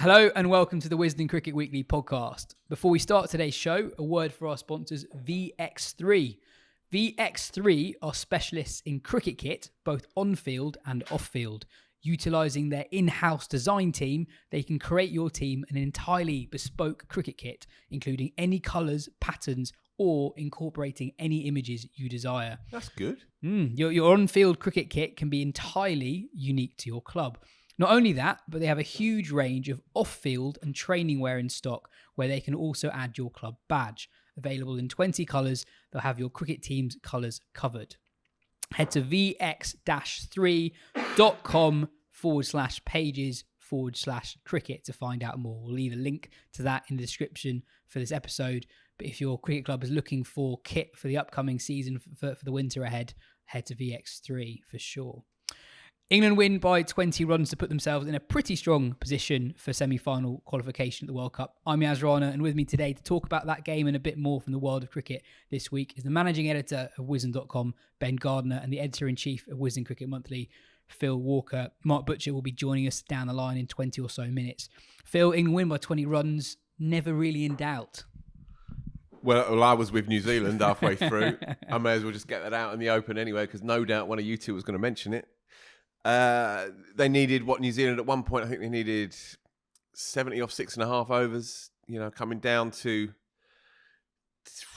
Hello and welcome to the Wisden Cricket Weekly podcast. Before we start today's show, a word for our sponsors, VX3. VX3 are specialists in cricket kit, both on-field and off-field. Utilising their in-house design team, they can create your team an entirely bespoke cricket kit, including any colours, patterns, or incorporating any images you desire. That's good. Your on-field cricket kit can be entirely unique to your club. Not only that, but they have a huge range of off-field and training wear in stock where they can also add your club badge. Available in 20 colours, they'll have your cricket team's colours covered. Head to vx-3.com/pages/cricket to find out more. We'll leave a link to that in the description for this episode. But if your cricket club is looking for kit for the upcoming season for the winter ahead, head to VX3 for sure. England win by 20 runs to put themselves in a pretty strong position for semi-final qualification at the World Cup. I'm Yas Rana, and with me today to talk about that game and a bit more from the world of cricket this week is the managing editor of Wisden.com, Ben Gardner, and the editor-in-chief of Wisden Cricket Monthly, Phil Walker. Mark Butcher will be joining us down the line in 20 or so minutes. Phil, England win by 20 runs, never really in doubt. Well, I was with New Zealand halfway through. I may as well just get that out in the open anyway, because no doubt one of you two was going to mention it. They needed New Zealand at one point, I think they needed 70 off 6.5 overs, coming down to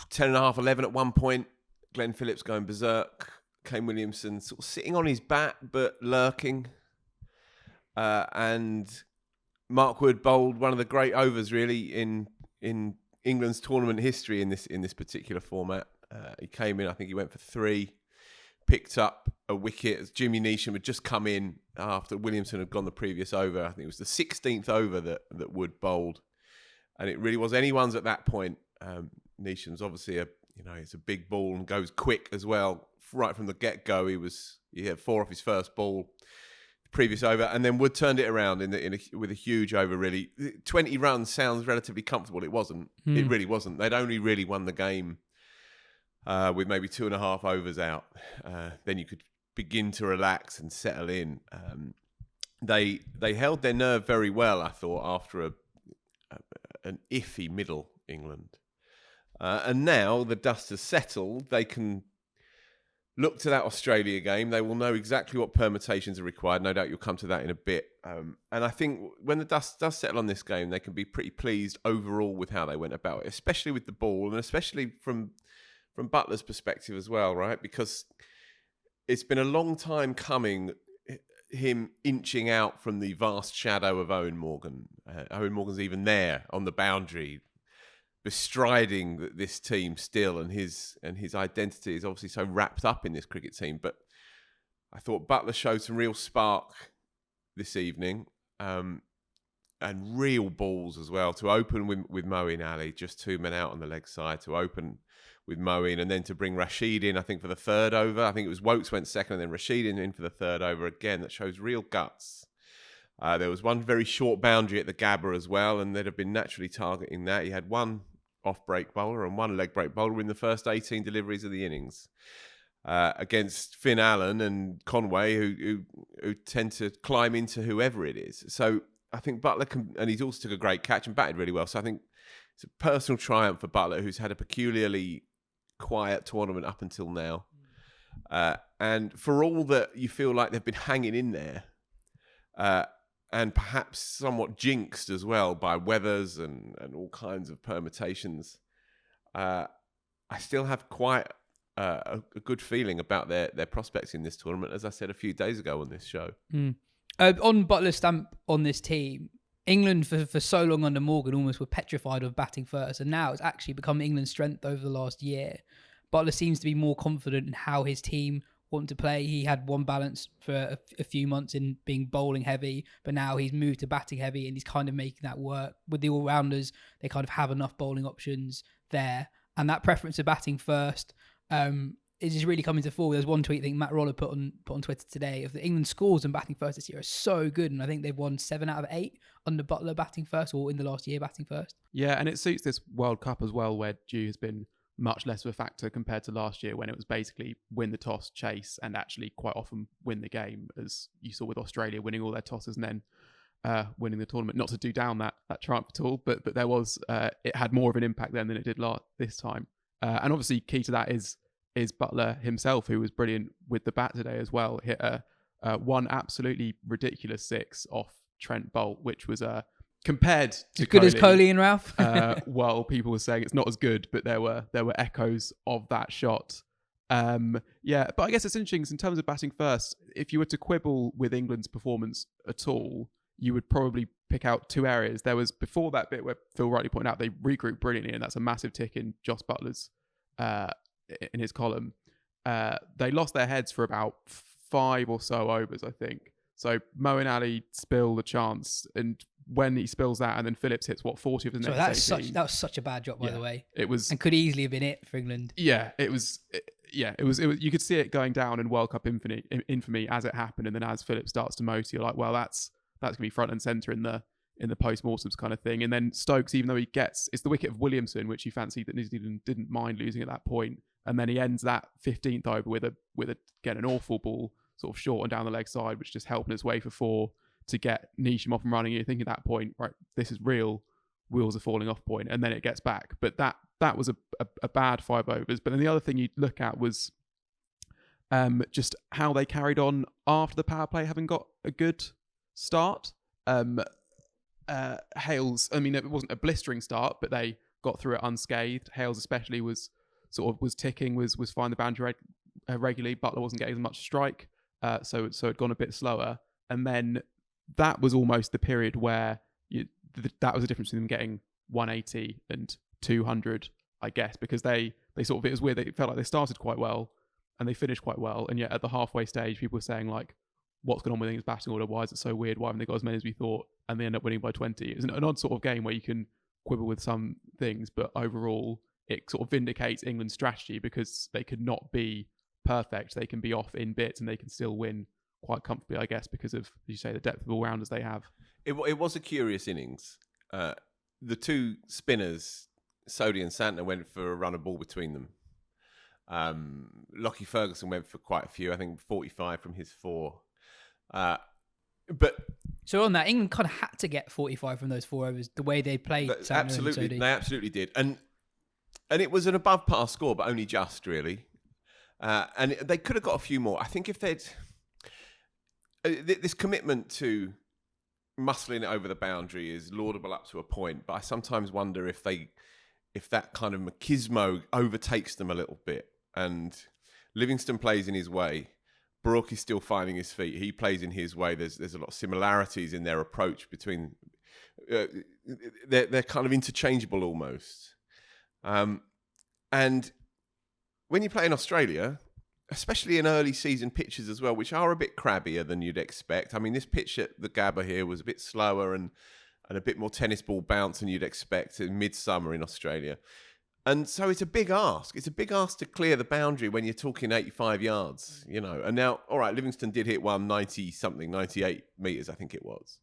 10.5, 11 at one point. Glenn Phillips going berserk. Kane Williamson sort of sitting on his bat, but lurking. And Mark Wood bowled one of the great overs really in England's tournament history in this particular format. He came in, I think he went for 3. Picked up a wicket as Jimmy Neesham had just come in after Williamson had gone the previous over. I think it was the 16th over that Wood bowled, and it really was anyone's at that point. Neesham's obviously it's a big ball and goes quick as well. Right from the get go, he had 4 off his first ball, the previous over, and then Wood turned it around with a huge over. Really, 20 runs sounds relatively comfortable. It wasn't. It really wasn't. They'd only really won the game with maybe 2.5 overs out. Then you could begin to relax and settle in. They held their nerve very well, I thought, after an iffy middle England. And now the dust has settled. They can look to that Australia game. They will know exactly what permutations are required. No doubt you'll come to that in a bit. And I think when the dust does settle on this game, they can be pretty pleased overall with how they went about it, especially with the ball and especially from Buttler's perspective as well, right? Because it's been a long time coming, him inching out from the vast shadow of Owen Morgan. Owen Morgan's even there on the boundary, bestriding this team still, and his identity is obviously so wrapped up in this cricket team. But I thought Buttler showed some real spark this evening, and real balls as well, to open with Moeen Ali, just 2 men out on the leg side, to open with Moeen, and then to bring Rashid in, I think, for the 3rd over. I think it was Wokes went second, and then Rashid in for the 3rd over again. That shows real guts. There was one very short boundary at the Gabba as well, and they'd have been naturally targeting that. He had 1 off-break bowler and 1 leg break bowler in the first 18 deliveries of the innings against Finn Allen and Conway, who tend to climb into whoever it is. So I think Buttler can, and he also took a great catch and batted really well. So I think it's a personal triumph for Buttler, who's had a peculiarly quiet tournament up until now. And for all that you feel like they've been hanging in there, and perhaps somewhat jinxed as well by weathers and all kinds of permutations, I still have quite a good feeling about their prospects in this tournament, as I said a few days ago on this show. On Butler's stamp on this team, England for so long under Morgan almost were petrified of batting first, and now it's actually become England's strength over the last year. Butler seems to be more confident in how his team want to play. He had one balance for a few months in being bowling heavy, but now he's moved to batting heavy, and he's kind of making that work. With the all-rounders, they kind of have enough bowling options there, and that preference of batting first is just really coming to fore. There's one tweet I think Matt Roller put on Twitter today of the England scores and batting first this year are so good, and I think they've won 7 out of 8 under Butler batting first, or in the last year batting first. Yeah, and it suits this World Cup as well, where Dew has been much less of a factor compared to last year, when it was basically win the toss, chase, and actually quite often win the game, as you saw with Australia winning all their tosses and then winning the tournament. Not to do down that triumph at all, but there was it had more of an impact then than it did this time. And obviously, key to that is Buttler himself, who was brilliant with the bat today as well. Hit one absolutely ridiculous 6 off Trent Bolt, which was compared to as good as Kohli and Ralph. Well, people were saying it's not as good, but there were echoes of that shot. But I guess it's interesting in terms of batting first. If you were to quibble with England's performance at all, you would probably pick out 2 areas. There was before that bit where Phil rightly pointed out they regrouped brilliantly, and that's a massive tick in Jos Buttler's in his column. They lost their heads for about 5 or so overs, I think. So Moeen Ali spilled a chance, and when he spills that, and then Phillips hits 40 of the next 18. That was such a bad drop, by the way. It was, and could easily have been it for England. Yeah, it was. It was. You could see it going down in World Cup infamy as it happened, and then as Phillips starts to motor, you're like, well, that's going to be front and centre in the post-mortems kind of thing. And then Stokes, even though it's the wicket of Williamson, which he fancied, that New Zealand didn't mind losing at that point, and then he ends that 15th over with again an awful ball, sort of short and down the leg side, which just helping its way for 4 to get Neesham off and running. You're thinking at that point, right, this is real, wheels are falling off point, and then it gets back. But that was a bad 5 overs. But then the other thing you'd look at was just how they carried on after the power play having got a good start. Hales, I mean, it wasn't a blistering start, but they got through it unscathed. Hales especially was ticking, was fine the boundary regularly. Buttler wasn't getting as much strike, so it'd gone a bit slower. And then that was almost the period where that was the difference between them getting 180 and 200, I guess, because it was weird. It felt like they started quite well and they finished quite well, and yet at the halfway stage, people were saying like, what's going on with England's batting order? Why is it so weird? Why haven't they got as many as we thought? And they end up winning by 20. It's an odd sort of game where you can quibble with some things, but overall it sort of vindicates England's strategy because they could not be perfect. They can be off in bits and they can still win quite comfortably, I guess, because of, as you say, the depth of all-rounders they have. It was a curious innings. The 2 spinners, Sodhi and Santner, went for a run of ball between them. Lockie Ferguson went for quite a few, I think 45 from his 4. But so on that, England kind of had to get 45 from those 4 overs, the way they played. Absolutely, they absolutely did, and it was an above par score, but only just really. And they could have got a few more. I think if they'd this commitment to muscling it over the boundary is laudable up to a point, but I sometimes wonder if that kind of machismo overtakes them a little bit. And Livingston plays in his way. Brooke is still finding his feet. He plays in his way. There's a lot of similarities in their approach between. They're kind of interchangeable almost. And when you play in Australia, especially in early season pitches as well, which are a bit crabbier than you'd expect. I mean, this pitch at the Gabba here was a bit slower and a bit more tennis ball bounce than you'd expect in midsummer in Australia. And so it's a big ask. It's a big ask to clear the boundary when you're talking 85 yards, you know. And now, all right, Livingston did hit 190-something, 98 metres, I think it was.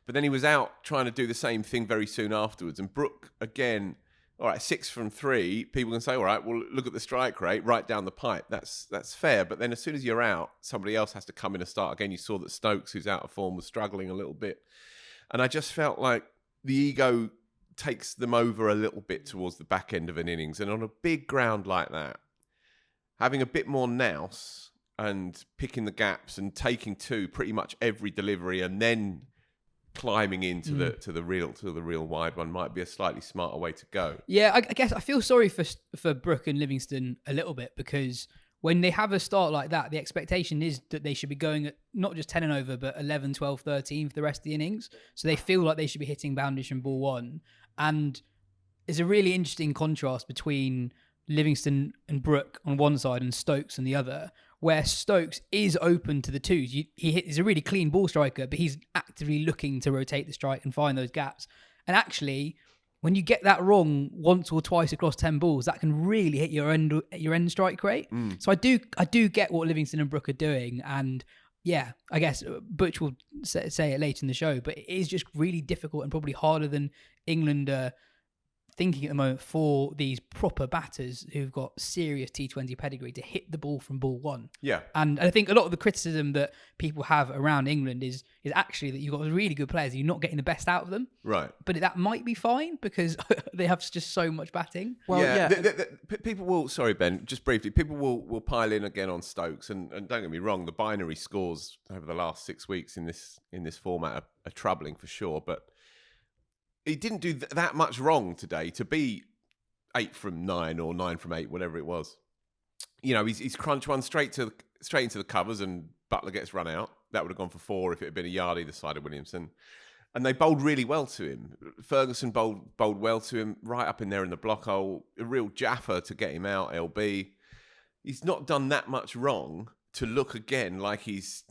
But then he was out trying to do the same thing very soon afterwards. And Brooke, again, all right, 6 from 3, people can say, all right, well, look at the strike rate right down the pipe. That's fair. But then as soon as you're out, somebody else has to come in and start again. You saw that Stokes, who's out of form, was struggling a little bit. And I just felt like the ego takes them over a little bit towards the back end of an innings. And on a big ground like that, having a bit more nous and picking the gaps and taking 2 pretty much every delivery and then climbing into the real wide one might be a slightly smarter way to go. Yeah, I guess I feel sorry for Brooke and Livingston a little bit, because when they have a start like that, the expectation is that they should be going at not just 10 and over, but 11, 12, 13 for the rest of the innings. So they feel like they should be hitting boundaries from ball 1. And there's a really interesting contrast between Livingston and Brooke on one side and Stokes on the other, where Stokes is open to the twos. He's a really clean ball striker, but he's actively looking to rotate the strike and find those gaps. And actually, when you get that wrong once or twice across 10 balls, that can really hit your end strike rate. So I do get what Livingston and Brooke are doing. And yeah, I guess Butch will say it later in the show, but it is just really difficult and probably harder than England are thinking at the moment for these proper batters who've got serious T20 pedigree to hit the ball from ball one. Yeah. And I think a lot of the criticism that people have around England is actually that you've got really good players and you're not getting the best out of them. Right. But that might be fine because they have just so much batting. Well, People will, sorry, Ben, just briefly, people will pile in again on Stokes. And don't get me wrong, the binary scores over the last 6 weeks in this format are troubling for sure. But he didn't do that much wrong today to be 8 from 9 or 9 from 8, whatever it was. You know, he's crunched one straight into the covers and Buttler gets run out. That would have gone for 4 if it had been a yard either side of Williamson. And they bowled really well to him. Ferguson bowled well to him, right up in there in the block hole. A real jaffer to get him out, LB. He's not done that much wrong to look again like he's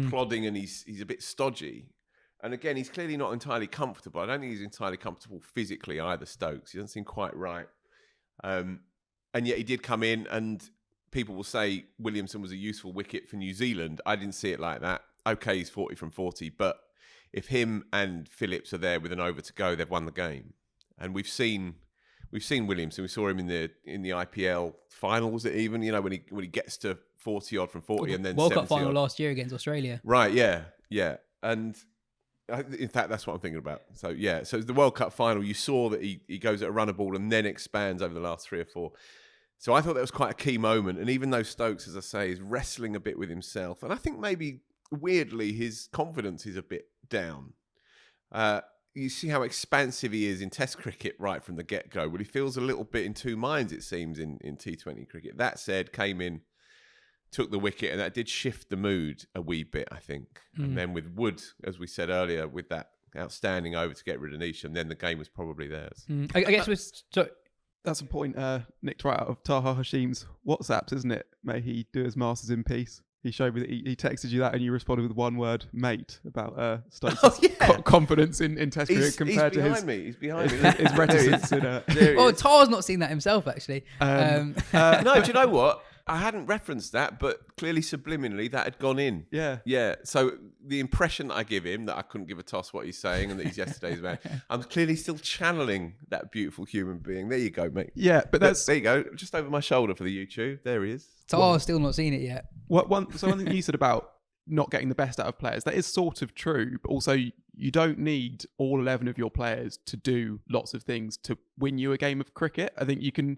plodding and he's a bit stodgy. And again, he's clearly not entirely comfortable. I don't think he's entirely comfortable physically either, Stokes. He doesn't seem quite right. And yet he did come in, and people will say Williamson was a useful wicket for New Zealand. I didn't see it like that. Okay, he's 40 from 40, but if him and Phillips are there with an over to go, they've won the game. And we've seen Williamson. We saw him in the IPL final, was it even? You know, when he gets to 40 odd from 40 and then World 70 Cup final odd. last year against Australia. Right, yeah. And in fact, that's what I'm thinking about. So, yeah. So, the World Cup final, you saw that he goes at a runner ball and then expands over the last 3 or 4. So, I thought that was quite a key moment. And even though Stokes, as I say, is wrestling a bit with himself, and I think maybe, weirdly, his confidence is a bit down. You see how expansive he is in Test cricket right from the get-go. Well, he feels a little bit in two minds, it seems, in T20 cricket. That said, came in, took the wicket, and that did shift the mood a wee bit, I think. And then with Wood, as we said earlier, with that outstanding over to get rid of Neesham, then the game was probably theirs. I guess that's a point nicked right out of Taha Hashim's WhatsApps, isn't it? May he do his masters in peace. He showed me that he texted you that and you responded with one word, mate, about Stokes' confidence in Test cricket compared to his... He's behind me. His reticence in... Tar's not seen that himself, actually. No, do you know what? I hadn't referenced that, but clearly subliminally that had gone in. Yeah. So the impression that I give him, that I couldn't give a toss what he's saying and that he's yesterday's man, I'm clearly still channeling that beautiful human being. There you go, mate. Yeah, but there you go. Just over my shoulder for the YouTube. There he is. Tar's still not seen it yet. One thing you said about not getting the best out of players, that is sort of true, but also you don't need all 11 of your players to do lots of things to win you a game of cricket. I think you can...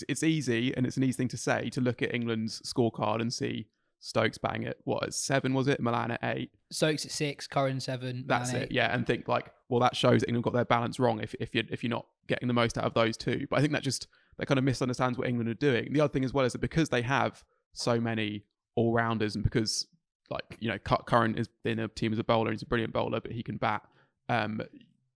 It's easy, and it's an easy thing to say, to look at England's scorecard and see Stokes bang at, at 7, was it? Milan at 8. Stokes at 6, Curran 7. That's Milan it, 8. yeah, and think like, well, that shows that England got their balance wrong if you're not getting the most out of those two. But I think that kind of misunderstands what England are doing. The other thing as well is that because they have so many all-rounders, and because, like, you know, Curran is in a team as a bowler, he's a brilliant bowler, but he can bat,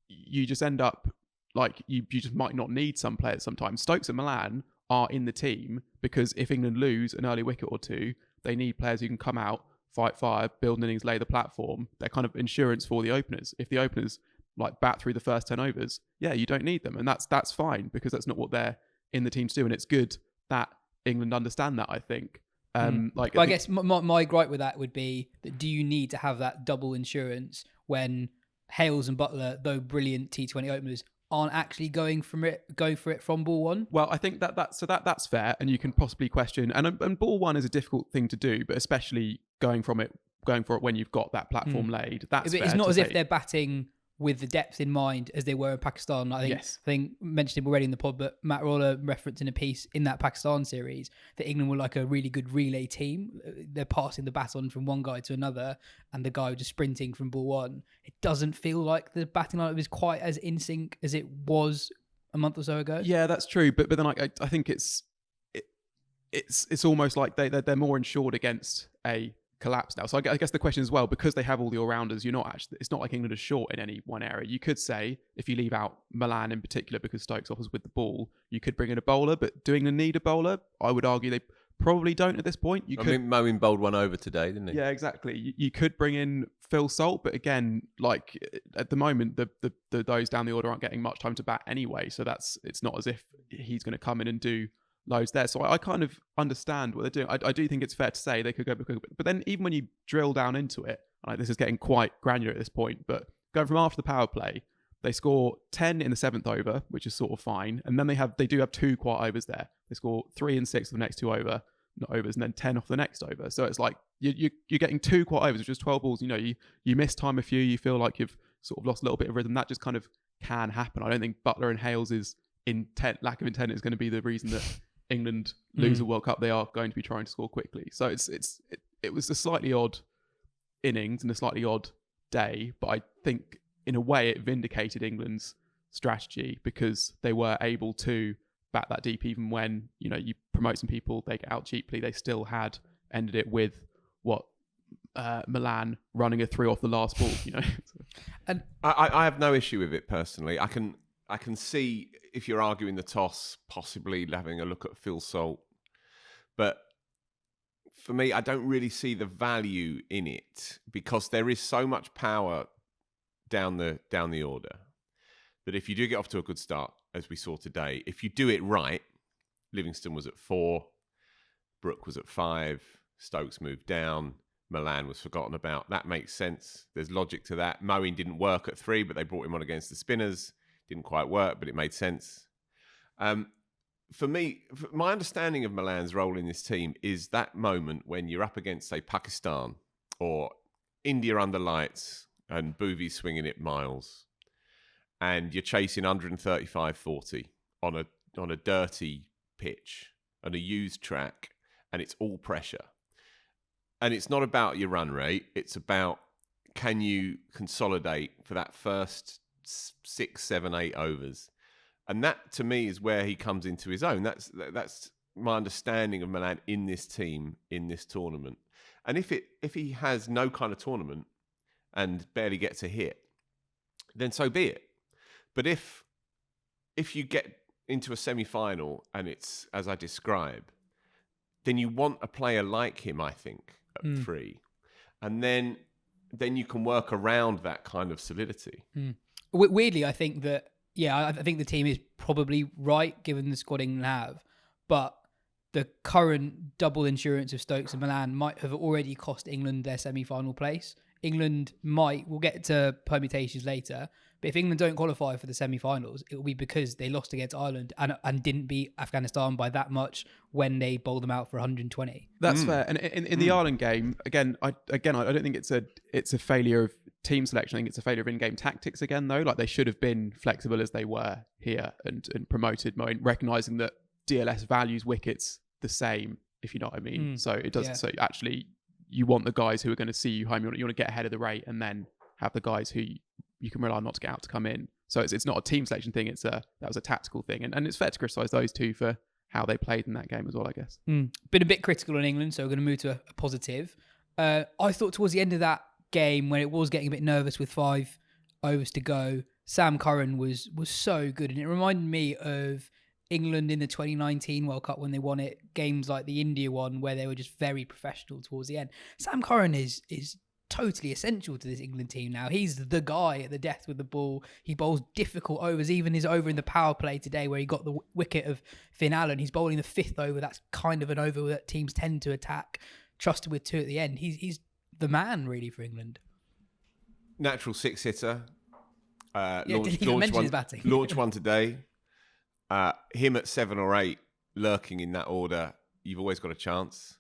you just end up like you just might not need some players sometimes. Stokes and Malan are in the team because if England lose an early wicket or two, they need players who can come out, fight fire, build an innings, lay the platform. They're kind of insurance for the openers. If the openers like bat through the first 10 overs, yeah, you don't need them. And that's fine because that's not what they're in the team to do. And it's good that England understand that, I think. I guess my gripe with that would be that do you need to have that double insurance when Hales and Buttler, though brilliant T20 openers, aren't actually going for it from ball one? Well, I think that's fair, and you can possibly question. And ball one is a difficult thing to do, but especially going for it when you've got that platform laid. That's fair. It's not as if they're batting with the depth in mind as they were in Pakistan. I think mentioned him already in the pod, but Matt Roller referenced in a piece in that Pakistan series that England were like a really good relay team. They're passing the baton from one guy to another and the guy just sprinting from ball one. It doesn't feel like the batting lineup is quite as in sync as it was a month or so ago. Yeah, that's true. But then I think it's almost like they're more insured against a collapse now. So I guess the question as well, because they have all the all-rounders, it's not like England is short in any one area. You could say, if you leave out Malan in particular because Stokes offers with the ball, you could bring in a bowler, but do England need a bowler? I would argue they probably don't at this point. I mean, Moeen bowled one over today, didn't he? Yeah, exactly. You could bring in Phil Salt, but again, like at the moment, the those down the order aren't getting much time to bat anyway, so it's not as if he's going to come in and do loads there. So I kind of understand what they're doing. I do think it's fair to say they could go, but then even when you drill down into it, like this is getting quite granular at this point, but going from after the power play, They score 10 in the 7th over, which is sort of fine. And then they do have 2 quiet overs there. They score 3 and 6 of the next 2 overs, and then 10 off the next over. So it's like you're getting 2 quiet overs, which is 12 balls. You miss time a few, you feel like you've sort of lost a little bit of rhythm. That just kind of can happen. I don't think Buttler and Hales' lack of intent is going to be the reason that England lose a World Cup. They are going to be trying to score quickly. So it was a slightly odd innings and a slightly odd day, but I think in a way it vindicated England's strategy because they were able to bat that deep even when you promote some people, they get out cheaply. They still had ended it with Malan running a 3 off the last ball. And I have no issue with it personally. I can see if you're arguing the toss, possibly having a look at Phil Salt, but for me, I don't really see the value in it because there is so much power down the order that if you do get off to a good start, as we saw today, if you do it right, Livingston was at 4, Brooke was at 5, Stokes moved down, Malan was forgotten about. That makes sense. There's logic to that. Moeen didn't work at 3, but they brought him on against the spinners. Didn't quite work, but it made sense. For me, my understanding of Malan's role in this team is that moment when you're up against, say, Pakistan or India under lights and Bhuvi swinging it miles, and you're chasing 135-40 on a dirty pitch, on a used track, and it's all pressure. And it's not about your run rate. It's about, can you consolidate for that first 6, 7, 8 overs? And that, to me, is where he comes into his own. That's my understanding of Malan in this team, in this tournament. And if he has no kind of tournament and barely gets a hit, then so be it. But if you get into a semi-final and it's as I describe, then you want a player like him, I think, at 3. And then you can work around that kind of solidity. Weirdly, I think that, I think the team is probably right given the squad England have, but the current double insurance of Stokes and Malan might have already cost England their semi-final place. England we'll get to permutations later, but if England don't qualify for the semi-finals, it will be because they lost against Ireland and didn't beat Afghanistan by that much when they bowled them out for 120. That's fair. And in the Ireland game, again, I don't think it's a failure of team selection. I think it's a failure of in-game tactics again, though. Like, they should have been flexible as they were here and promoted Moeen, recognising that DLS values wickets the same, if you know what I mean. So it does. Yeah. So actually, you want the guys who are going to see you home. You want to get ahead of the rate and then have the guys who you can rely on not to get out to come in. So it's not a team selection thing. That was a tactical thing. And it's fair to criticise those two for how they played in that game as well, I guess. Been a bit critical on England, so we're going to move to a positive. I thought towards the end of that game, when it was getting a bit nervous with 5 overs to go, Sam Curran was so good. And it reminded me of England in the 2019 World Cup when they won it, games like the India one where they were just very professional towards the end. Sam Curran is totally essential to this England team now. He's the guy at the death with the ball. He bowls difficult overs, even his over in the power play today where he got the wicket of Finn Allen. He's bowling the 5th over. That's kind of an over that teams tend to attack, trusted with 2 at the end. He's the man really for England. Natural 6-hitter. Batting. Launch one today. Him at 7 or 8, lurking in that order, you've always got a chance.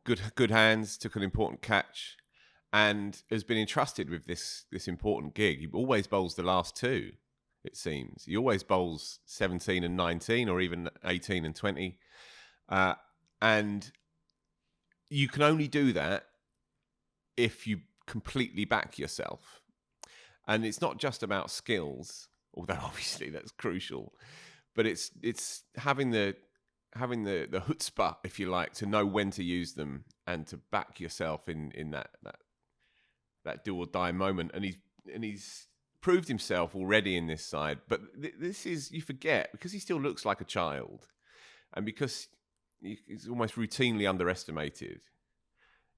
Good hands, took an important catch, and has been entrusted with this important gig. He always bowls the last 2, it seems. He always bowls 17 and 19, or even 18 and 20. And you can only do that if you completely back yourself. And it's not just about skills, although obviously that's crucial. But it's having the chutzpah, if you like, to know when to use them and to back yourself in that do or die moment. And he's proved himself already in this side. But this is, you forget, because he still looks like a child, and because he's almost routinely underestimated,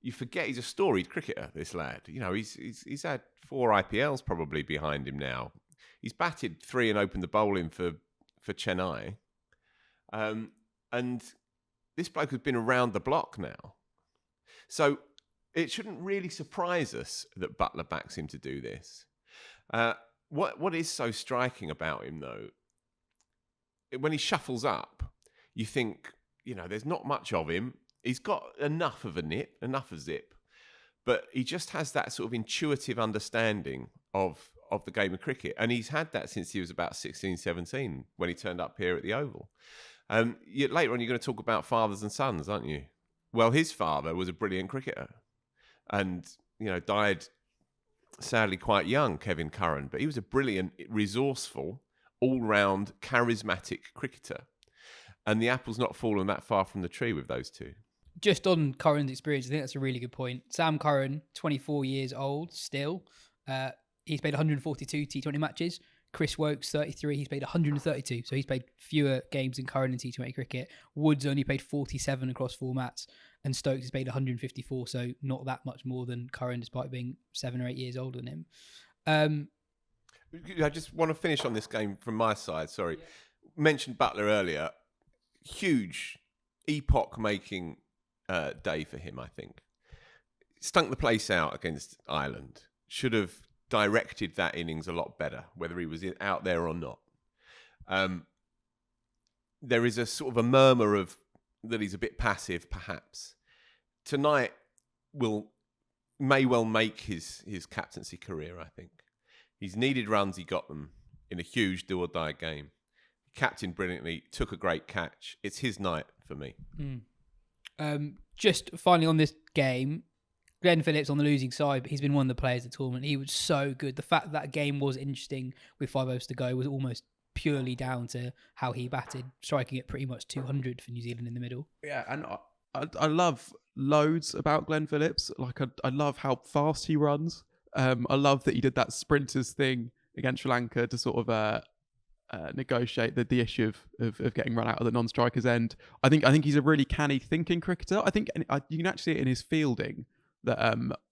you forget he's a storied cricketer. This lad, he's had 4 IPLs probably behind him now. He's batted 3 and opened the bowling for Chennai. And this bloke has been around the block now. So it shouldn't really surprise us that Buttler backs him to do this. what is so striking about him, though, when he shuffles up, you think, there's not much of him. He's got enough of a nip, enough of zip, but he just has that sort of intuitive understanding of the game of cricket. And he's had that since he was about 16, 17, when he turned up here at the Oval. Later on, you're going to talk about fathers and sons, aren't you? Well, his father was a brilliant cricketer and, died sadly quite young, Kevin Curran, but he was a brilliant, resourceful, all-round, charismatic cricketer. And the apple's not fallen that far from the tree with those two. Just on Curran's experience, I think that's a really good point. Sam Curran, 24 years old still. He's played 142 T20 matches. Chris Wokes, 33. He's played 132. So he's played fewer games than Curran in T20 cricket. Woods only played 47 across formats. And Stokes has played 154. So not that much more than Curran, despite being 7 or 8 years older than him. I just want to finish on this game from my side. Sorry. Yeah. Mentioned Buttler earlier. Huge, epoch-making day for him, I think. Stunk the place out against Ireland. Should have directed that innings a lot better, whether he was out there or not. There is a sort of a murmur of that he's a bit passive, perhaps. Tonight may well make his captaincy career, I think. He's needed runs, he got them in a huge do-or-die game. Captained brilliantly, took a great catch. It's his night for me. Just finally on this game, Glenn Phillips on the losing side, but he's been one of the players of the tournament. He was so good. The fact that game was interesting with 5 overs to go was almost purely down to how he batted, striking at pretty much 200 for New Zealand in the middle. Yeah, and I love loads about Glenn Phillips. Like, I love how fast he runs. I love that he did that sprinters thing against Sri Lanka to sort of negotiate the issue of getting run out of the non-strikers end. I think he's a really canny thinking cricketer. I think you can actually see it in his fielding that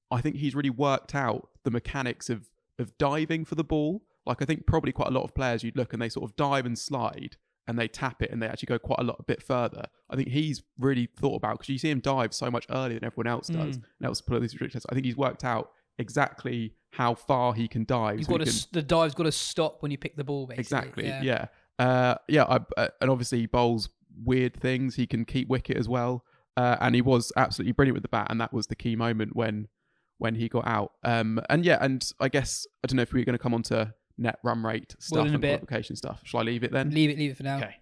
I think he's really worked out the mechanics of diving for the ball. Like, I think probably quite a lot of players, you'd look and they sort of dive and slide and they tap it and they actually go quite a bit further. I think he's really thought about, because you see him dive so much earlier than everyone else does. And that was put these restrictions. I think he's worked out exactly how far he can dive. The dive's got to stop when you pick the ball, basically. Exactly, yeah. And obviously he bowls weird things. He can keep wicket as well. And he was absolutely brilliant with the bat, and that was the key moment when he got out. And I guess, I don't know if we're going to come on to net run rate stuff and qualification stuff. Shall I leave it then? Leave it for now. Okay.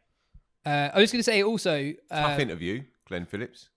I was going to say also... Tough interview, Glenn Phillips.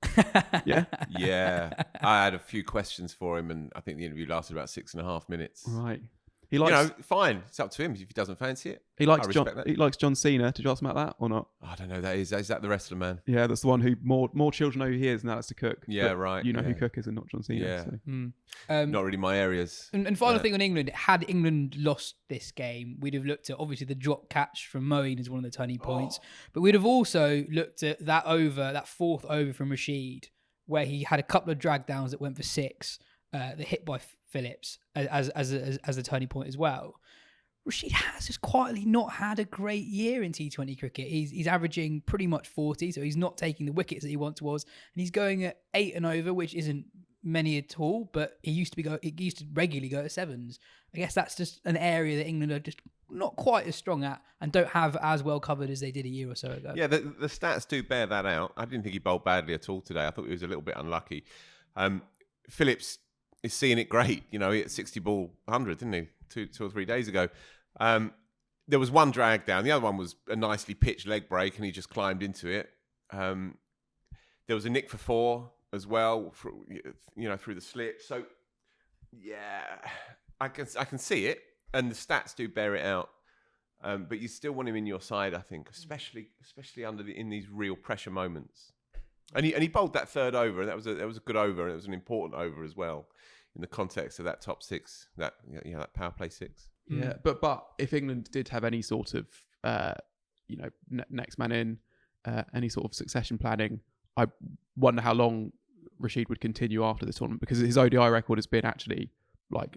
Yeah? Yeah. I had a few questions for him, and I think the interview lasted about 6.5 minutes. Right. He likes, fine. It's up to him if he doesn't fancy it. He likes John Cena. Did you ask him about that or not? I don't know who that is. Is that the wrestler, man? Yeah, that's the one who more children know who he is, and that's to Cook. Yeah, but right. You know who Cook is and not John Cena. Yeah. So. Not really my areas. And final thing on England, had England lost this game, we'd have looked at, obviously, the drop catch from Maiden as one of the turning points, but we'd have also looked at that fourth over from Rashid, where he had a couple of drag downs that went for 6, that hit by Phillips as a turning point as well. Rashid has just quietly not had a great year in T20 cricket. He's averaging pretty much 40, so he's not taking the wickets that he once was, and he's going at 8 and over, which isn't many at all. But he used to regularly go at 7s. I guess that's just an area that England are just not quite as strong at and don't have as well covered as they did a year or so ago. Yeah, the stats do bear that out. I didn't think he bowled badly at all today. I thought he was a little bit unlucky. Phillips is seeing it great. He hit 60 ball 100, didn't he? Two or 3 days ago. There was one drag down. The other one was a nicely pitched leg break, and he just climbed into it. There was a nick for 4 as well, through the slip. So, yeah, I can see it, and the stats do bear it out. But you still want him in your side, I think, especially in these real pressure moments. And he bowled that third over, and that was a good over, and it was an important over as well in the context of that top 6, that power play 6. Yeah, but if England did have any sort of next man in, any sort of succession planning, I wonder how long Rashid would continue after this tournament, because his ODI record has been actually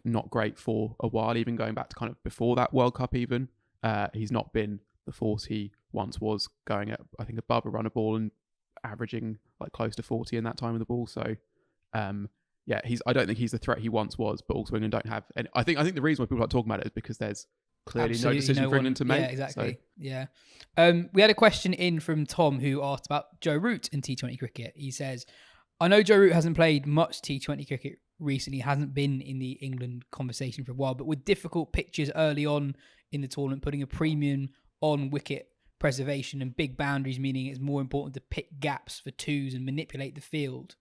not great for a while, even going back to kind of before that World Cup. Even he's not been the force he once was, going at I think above a run a ball and averaging close to 40 in that time of the ball. So. I don't think he's the threat he once was, but also England don't have. And I think the reason why people like talking about it is because there's clearly Absolutely no decision for England to make. Yeah, exactly. Yeah. We had a question in from Tom who asked about Joe Root in T20 cricket. He says, I know Joe Root hasn't played much T20 cricket recently, hasn't been in the England conversation for a while, but with difficult pitches early on in the tournament, putting a premium on wicket preservation and big boundaries, meaning it's more important to pick gaps for twos and manipulate the field,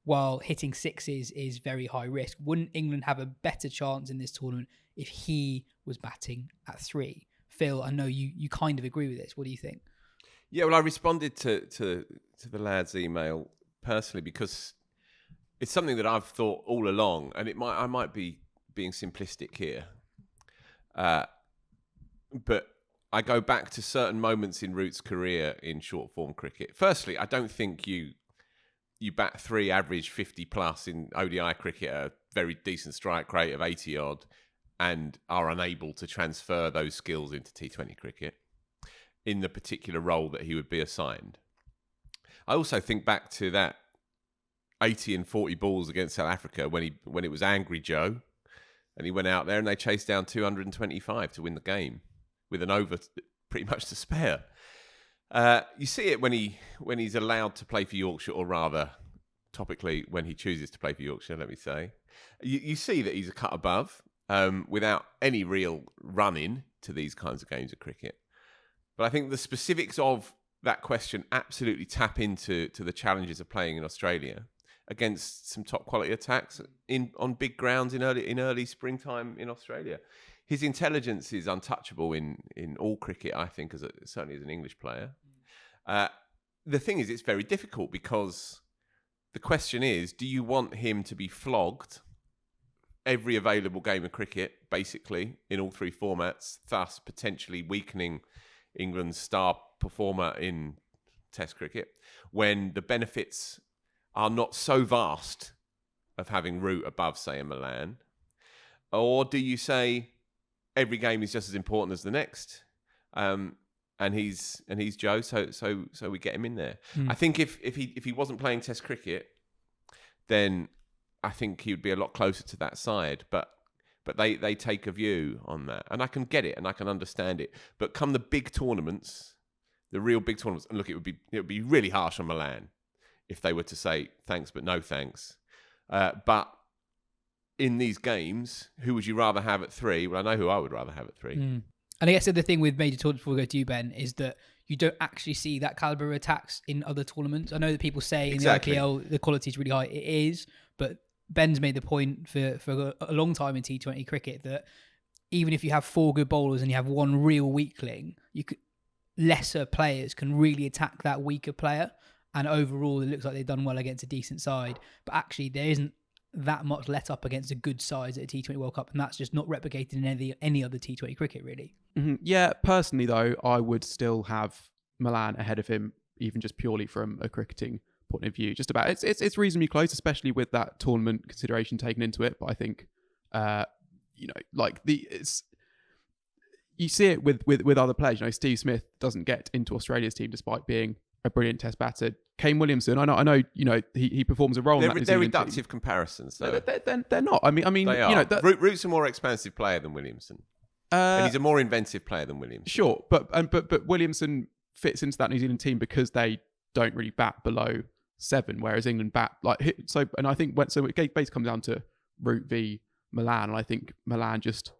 while hitting sixes is very high risk. Wouldn't England have a better chance in this tournament if he was batting at 3? Phil, I know you kind of agree with this. What do you think? Yeah, well, I responded to the lad's email personally because it's something that I've thought all along, and I might be being simplistic here, but I go back to certain moments in Root's career in short form cricket. Firstly, I don't think you bat 3, average 50 plus in ODI cricket, a very decent strike rate of 80 odd, and are unable to transfer those skills into T20 cricket in the particular role that he would be assigned. I also think back to that 80 and 40 balls against South Africa when it was Angry Joe, and he went out there and they chased down 225 to win the game with an over pretty much to spare. You see it when he's allowed to play for Yorkshire, or rather, topically, when he chooses to play for Yorkshire, let me say. You see that he's a cut above without any real run-in to these kinds of games of cricket. But I think the specifics of that question absolutely tap into the challenges of playing in Australia against some top quality attacks on big grounds in early springtime in Australia. His intelligence is untouchable in all cricket, I think, certainly as an English player. The thing is, it's very difficult because the question is, do you want him to be flogged every available game of cricket, basically, in all 3 formats, thus potentially weakening England's star performer in Test cricket, when the benefits are not so vast of having Root above, say, a Malan? Or do you say every game is just as important as the next, and he's Joe, so we get him in there? I think if he wasn't playing Test cricket, then I think he would be a lot closer to that side. But they take a view on that, and I can get it and I can understand it. But come the big tournaments, the real big tournaments, and look, it would be really harsh on Malan if they were to say thanks but no thanks. But in these games, who would you rather have at 3? Well, I know who I would rather have at 3. And I guess the other thing with major tournaments, before we go to you, Ben, is that you don't actually see that caliber of attacks in other tournaments. I know that people say Exactly. in the IPL the quality is really high. It is, but Ben's made the point for a long time in T20 cricket that even if you have 4 good bowlers and you have 1 real weakling, lesser players can really attack that weaker player. And overall, it looks like they've done well against a decent side. But actually, there isn't that much let up against a good side at a T20 World Cup, and that's just not replicated in any other T20 cricket, really. Mm-hmm. Yeah, personally though, I would still have Malan ahead of him, even just purely from a cricketing point of view. Just about it's reasonably close, especially with that tournament consideration taken into it. But I think, you see it with other players. You know, Steve Smith doesn't get into Australia's team despite being a brilliant Test batter. Kane Williamson, I know. You know, he performs a role. They're in that reductive team. Comparisons, though. They're not. I mean, they are. You know, Root's a more expansive player than Williamson, and he's a more inventive player than Williamson. Sure, but Williamson fits into that New Zealand team because they don't really bat below 7, whereas England bat so. And I think it basically comes down to Root v Malan, and I think Malan just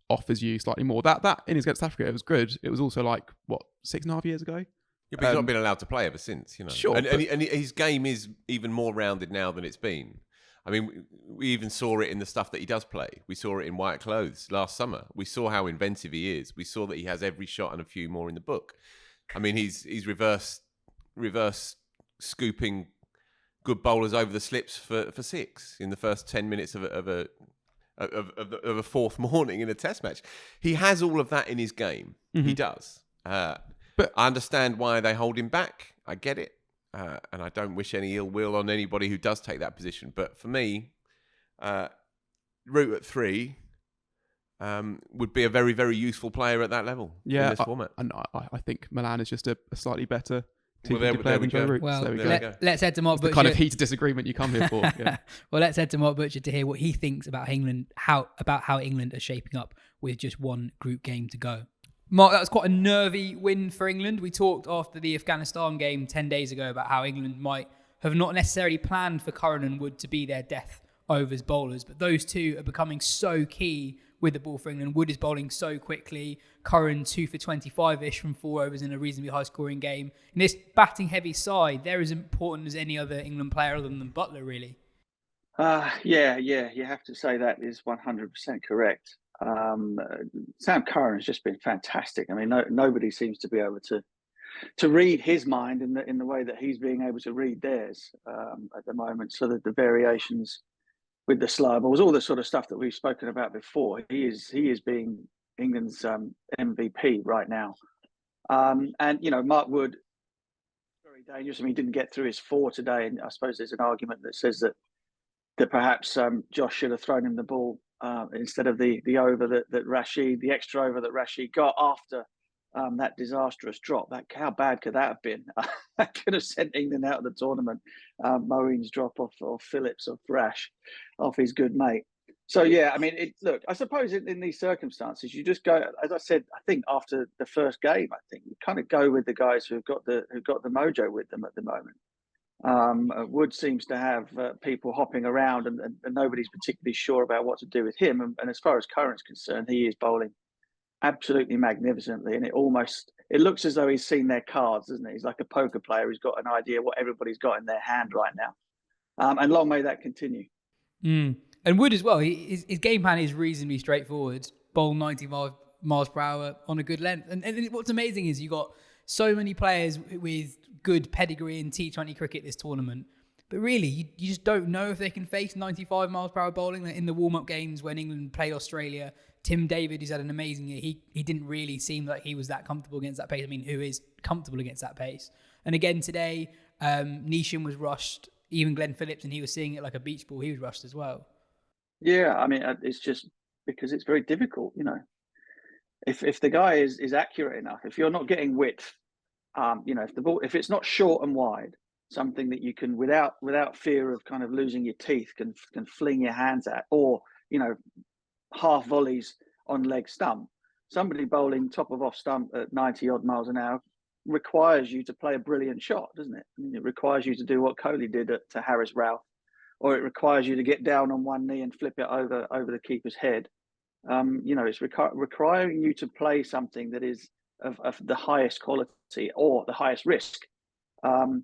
offers you slightly more. That innings against Africa, it was good. It was also 6.5 years ago. Yeah, but he's not been allowed to play ever since, you know. Sure, and his game is even more rounded now than it's been. I mean, we even saw it in the stuff that he does play. We saw it in White Clothes last summer. We saw how inventive he is. We saw that he has every shot and a few more in the book. I mean, he's reverse scooping good bowlers over the slips for 6 in the first 10 minutes of a fourth morning in a Test match. He has all of that in his game. Mm-hmm. He does. But I understand why they hold him back. I get it. And I don't wish any ill will on anybody who does take that position. But for me, Root at 3 would be a very, very useful player at that level in this format. And I think Malan is just a slightly better Two Well, declare we them go. Joe Root. Well, There we there go. we go. let's head to Mark It's the Butcher. kind of heated disagreement you come here for. Yeah. Well, let's head to Mark Butcher to hear what he thinks about England, how England are shaping up with just one group game to go. Mark, that was quite a nervy win for England. We talked after the Afghanistan game 10 days ago about how England might have not necessarily planned for Curran and Wood to be their death overs bowlers, but those two are becoming so key with the ball for England. Wood is bowling so quickly. Curran 2 for 25-ish from 4 overs in a reasonably high-scoring game. In this batting-heavy side, they're as important as any other England player other than Buttler, really. Yeah, you have to say that is 100% correct. Sam Curran has just been fantastic. I mean, nobody seems to be able to read his mind in the way that he's being able to read theirs at the moment. So that the variations with the slow balls, all the sort of stuff that we've spoken about before, he is being England's MVP right now. And Mark Wood, very dangerous. I mean, he didn't get through his 4 today, and I suppose there's an argument that says that perhaps Josh should have thrown him the ball instead of the over that Rashid, the extra over that Rashid got after that disastrous drop. How bad could that have been? That could have sent England out of the tournament. Moeen's drop off Phillips, off Rash, off his good mate. So yeah, I mean, look, I suppose in these circumstances, you just go, as I said, I think after the first game, I think you kind of go with the guys who've got the mojo with them at the moment. Wood seems to have people hopping around, and nobody's particularly sure about what to do with him. And as far as Curran's concerned, he is bowling absolutely magnificently, and it looks as though he's seen their cards, doesn't it? He's like a poker player who's got an idea what everybody's got in their hand right now, and long may that continue. And Wood as well, his game plan is reasonably straightforward. Bowl 95 miles per hour on a good length. And what's amazing is you got so many players with good pedigree in T20 cricket this tournament. But really, you just don't know if they can face 95 miles per hour bowling. In the warm-up games when England played Australia, Tim David, who's had an amazing year, he didn't really seem like he was that comfortable against that pace. I mean, who is comfortable against that pace? And again today, Neesham was rushed. Even Glenn Phillips, and he was seeing it like a beach ball. He was rushed as well. Yeah, I mean, it's just because it's very difficult, If the guy is accurate enough, if you're not getting width, if the ball, if it's not short and wide, something that you can without fear of kind of losing your teeth can fling your hands at, or half volleys on leg stump. Somebody bowling top of off stump at 90 odd miles an hour requires you to play a brilliant shot, doesn't it? I mean, it requires you to do what Kohli did to Harris Ralph, or it requires you to get down on one knee and flip it over the keeper's head. It's requiring you to play something that is of the highest quality or the highest risk. On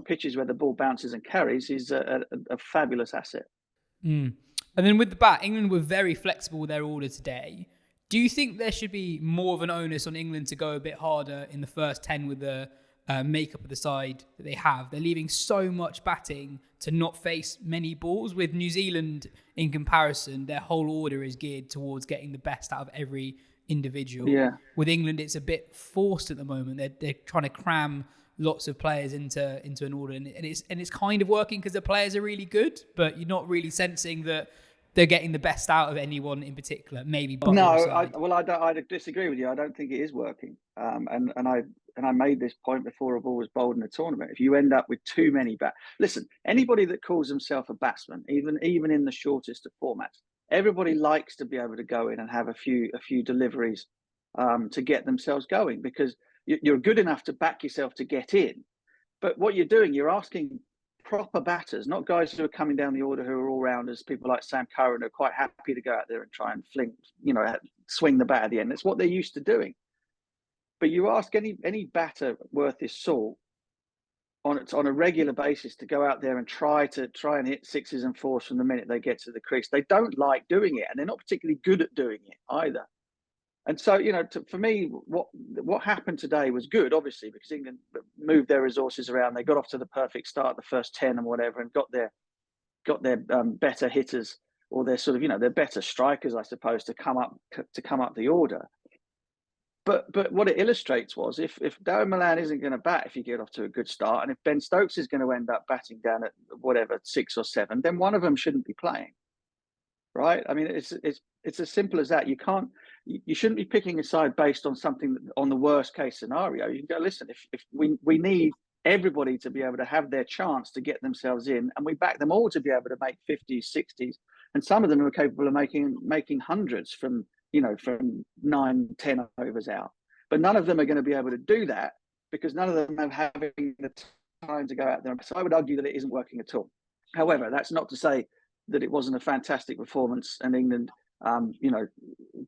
pitches where the ball bounces and carries is a fabulous asset. And then with the bat, England were very flexible with their order today. Do you think there should be more of an onus on England to go a bit harder in the first 10 with the makeup of the side that they have? They're leaving so much batting to not face many balls. With New Zealand, in comparison, their whole order is geared towards getting the best out of every individual. Yeah. With England, it's a bit forced at the moment. They're trying to cram lots of players into an order, and it's kind of working because the players are really good, but you're not really sensing that they're getting the best out of anyone in particular. Maybe Butler I disagree with you. I don't think it is working. And I made this point before a ball was bowled in a tournament. If you end up with too many listen, anybody that calls himself a batsman, even in the shortest of formats, everybody likes to be able to go in and have a few deliveries to get themselves going, because you're good enough to back yourself to get in. But what you're doing, you're asking proper batters, not guys who are coming down the order who are all-rounders, people like Sam Curran, who are quite happy to go out there and try and swing the bat at the end. That's what they're used to doing. But you ask any batter worth his salt on a regular basis to go out there and try and hit sixes and fours from the minute they get to the crease. They don't like doing it, and they're not particularly good at doing it either. And so, for me, what happened today was good, obviously, because England moved their resources around. They got off to the perfect start, the first 10 and whatever, and got their better hitters, or their sort of, their better strikers, I suppose, to come up the order. But what it illustrates was if Dewald Malan isn't going to bat if you get off to a good start, and if Ben Stokes is going to end up batting down at whatever 6 or 7, then one of them shouldn't be playing, right? I mean, it's as simple as that. You shouldn't be picking a side based on something on the worst case scenario. You can go, listen, if we need everybody to be able to have their chance to get themselves in, and we back them all to be able to make 50s, 60s, and some of them are capable of making hundreds from 9, 10 overs out. But none of them are going to be able to do that because none of them are having the time to go out there. So I would argue that it isn't working at all. However, that's not to say that it wasn't a fantastic performance, and England,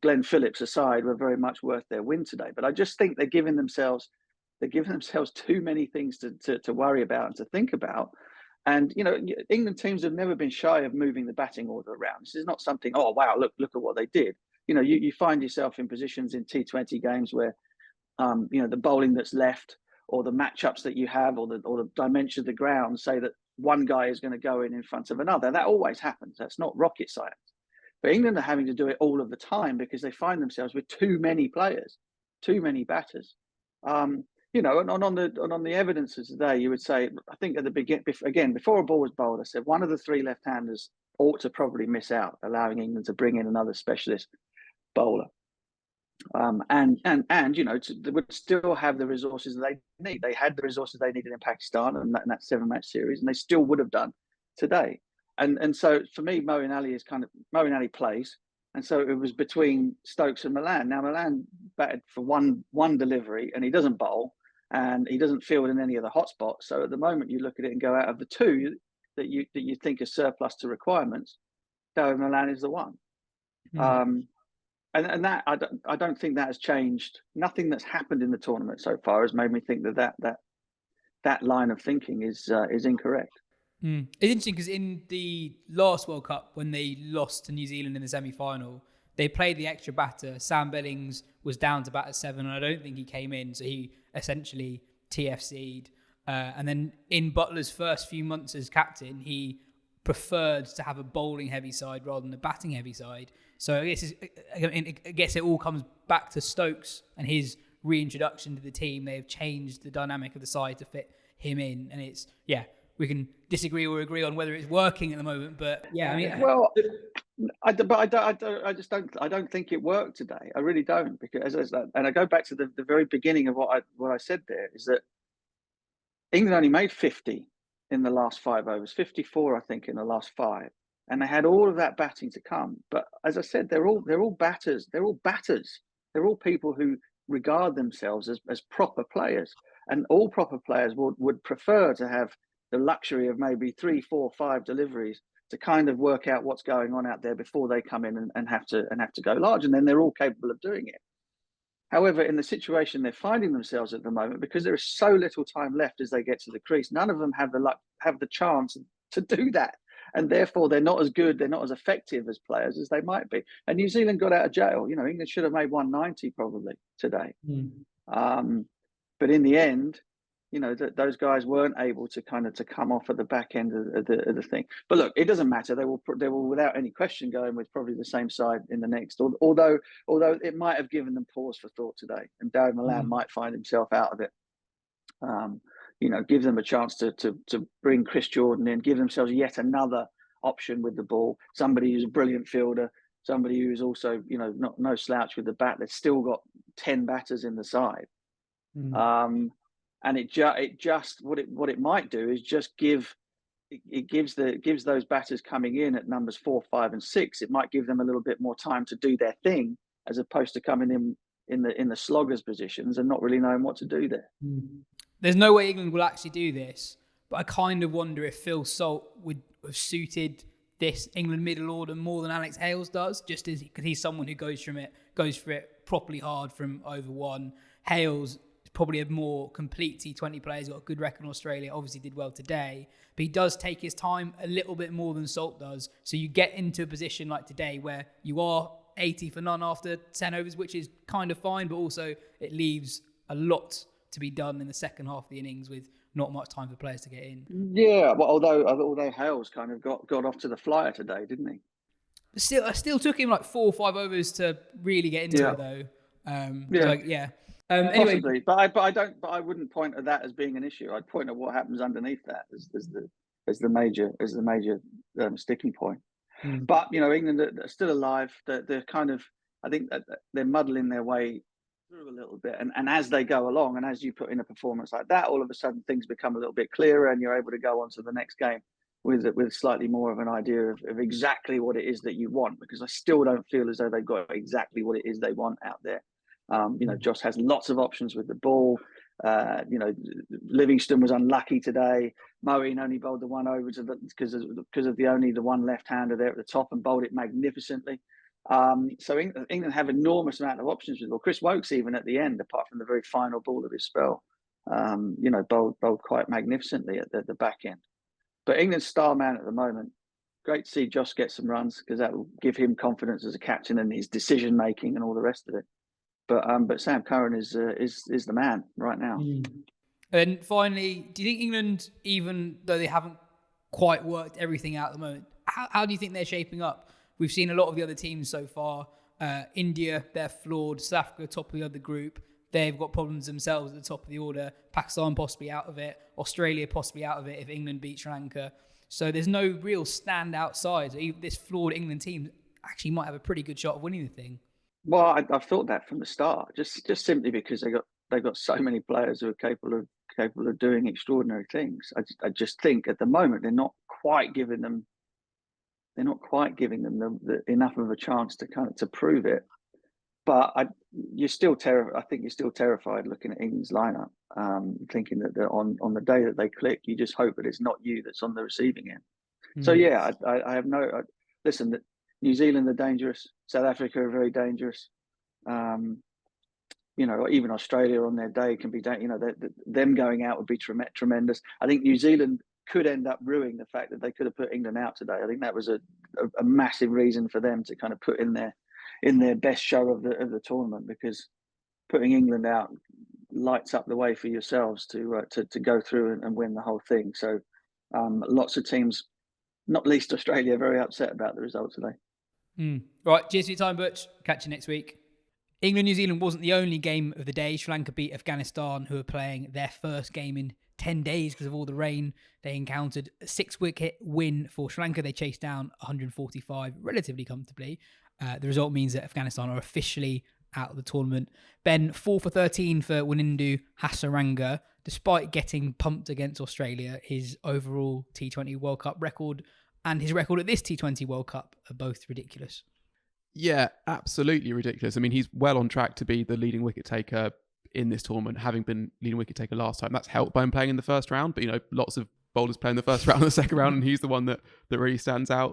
Glenn Phillips aside, were very much worth their win today. But I just think they're giving themselves too many things to worry about and to think about. And England teams have never been shy of moving the batting order around. This is not something, oh wow, look at what they did. You find yourself in positions in T20 games where the bowling that's left, or the matchups that you have, or the dimension of the ground say that one guy is going to go in front of another. That always happens. That's not rocket science. But England are having to do it all of the time because they find themselves with too many players, too many batters. And on the evidence of today, you would say, I think at the beginning, again, before a ball was bowled, I said one of the three left-handers ought to probably miss out, allowing England to bring in another specialist bowler. They would still have the resources they need. They had the resources they needed in Pakistan and that 7-match series, and they still would have done today. And so for me, Moeen Ali plays, and so it was between Stokes and Malan. Now Malan batted for one delivery, and he doesn't bowl, and he doesn't field in any of the hot spots. So at the moment, you look at it and go, out of the two that you think are surplus to requirements, Dewald Malan is the one. And that I don't think that has changed. Nothing that's happened in the tournament so far has made me think that line of thinking is incorrect. It's interesting because in the last World Cup, when they lost to New Zealand in the semi-final, they played the extra batter. Sam Billings was down to bat at 7, and I don't think he came in, so he essentially TFC'd. And then in Butler's first few months as captain, he preferred to have a bowling heavy side rather than a batting heavy side. So I guess it all comes back to Stokes and his reintroduction to the team. They have changed the dynamic of the side to fit him in, and we can disagree or agree on whether it's working at the moment, but I don't think it worked today. I really don't, because and I go back to the very beginning of what I said there, is that England only made 50 in the last 5 overs, 54 I think in the last 5, and they had all of that batting to come. But as I said, they're all batters. They're all batters. They're all people who regard themselves as proper players, and all proper players would prefer to have the luxury of maybe 3, 4, 5 deliveries to kind of work out what's going on out there before they come in and have to go large, and then they're all capable of doing it. However, in the situation they're finding themselves at the moment, because there is so little time left as they get to the crease, none of them have the chance to do that, and therefore they're not as good, they're not as effective as players as they might be. And New Zealand got out of jail. England should have made 190 probably today, but in the end, those guys weren't able to come off at the back end of the thing. But look, it doesn't matter. They will without any question go in with probably the same side in the next. Although it might have given them pause for thought today, and Dewald Malan might find himself out of it. Give them a chance to bring Chris Jordan in, give themselves yet another option with the ball. Somebody who's a brilliant fielder, somebody who's also no slouch with the bat. They've still got 10 batters in the side. And it just what it might do is just gives those batters coming in at numbers 4, 5, and 6. It might give them a little bit more time to do their thing, as opposed to coming in the sloggers positions and not really knowing what to do there. There's no way England will actually do this, but I kind of wonder if Phil Salt would have suited this England middle order more than Alex Hales does, just because he's someone who goes for it properly hard from over one. Hales probably a more complete T20 player. He's got a good record in Australia, obviously did well today, but he does take his time a little bit more than Salt does. So you get into a position like today where you are 80 for none after 10 overs, which is kind of fine, but also it leaves a lot to be done in the second half of the innings with not much time for players to get in. Yeah, well, although Hales kind of got off to the flyer today, didn't he? I still took him like 4 or 5 overs to really get into it, though. Anyway, possibly, but I wouldn't point at that as being an issue. I'd point at what happens underneath that as the major sticking point. But England are still alive. They're kind of, I think that they're muddling their way through a little bit, and as they go along, and as you put in a performance like that, all of a sudden things become a little bit clearer, and you're able to go on to the next game with slightly more of an idea of exactly what it is that you want. Because I still don't feel as though they've got exactly what it is they want out there. Josh has lots of options with the ball. Livingston was unlucky today. Moeen only bowled the one over because of the one left-hander there at the top, and bowled it magnificently. So England have enormous amount of options with the ball. Chris Wokes, even at the end, apart from the very final ball of his spell, bowled quite magnificently at the back end. But England's star man at the moment, great to see Josh get some runs, because that will give him confidence as a captain and his decision making and all the rest of it. But Sam Curran is the man right now. And finally, do you think England, even though they haven't quite worked everything out at the moment, how do you think they're shaping up? We've seen a lot of the other teams so far. India, they're flawed. South Africa, top of the other group. They've got problems themselves at the top of the order. Pakistan possibly out of it. Australia possibly out of it if England beat Sri Lanka. So there's no real standout sides. This flawed England team actually might have a pretty good shot of winning the thing. Well, I've thought that from the start, just simply because they got so many players who are capable of doing extraordinary things. I just think at the moment they're not quite giving them enough of a chance to prove it. But I think you're still terrified looking at England's lineup, thinking that on the day that they click, you just hope that it's not you that's on the receiving end. So yeah, I have no. Listen, that New Zealand are dangerous. South Africa are very dangerous. Even Australia on their day can be. Them going out would be tremendous. I think New Zealand could end up ruining the fact that they could have put England out today. I think that was a massive reason for them to kind of put in their best show of the tournament, because putting England out lights up the way for yourselves to go through and win the whole thing. So lots of teams, not least Australia, are very upset about the result today. Right, cheers for your time, Butch. Catch you next week. England-New Zealand wasn't the only game of the day. Sri Lanka beat Afghanistan, who are playing their first game in 10 days because of all the rain they encountered. A 6-wicket win for Sri Lanka. They chased down 145 relatively comfortably. The result means that Afghanistan are officially out of the tournament. Ben, 4 for 13 for Wanindu Hasaranga. Despite getting pumped against Australia, his overall T20 World Cup record and his record at this T20 World Cup are both ridiculous. Yeah, absolutely ridiculous. I mean, he's well on track to be the leading wicket taker in this tournament, having been leading wicket taker last time. That's helped by him playing in the first round, but lots of bowlers play in the first round and the second round, and he's the one that really stands out.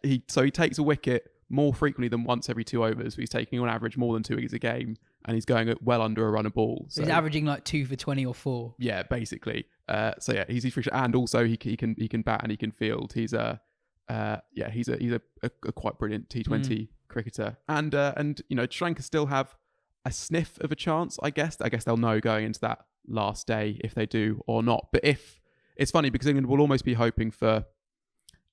He takes a wicket more frequently than once every 2 overs. He's taking on average more than 2 wickets a game, and he's going at well under a run a ball. So he's averaging like 2 for 20 or 4. Yeah, basically. He's and also he can bat and he can field. He's a quite brilliant T20 cricketer, and Sri Lanka still have a sniff of a chance. I guess they'll know going into that last day if they do or not. But if it's funny, because England will almost be hoping for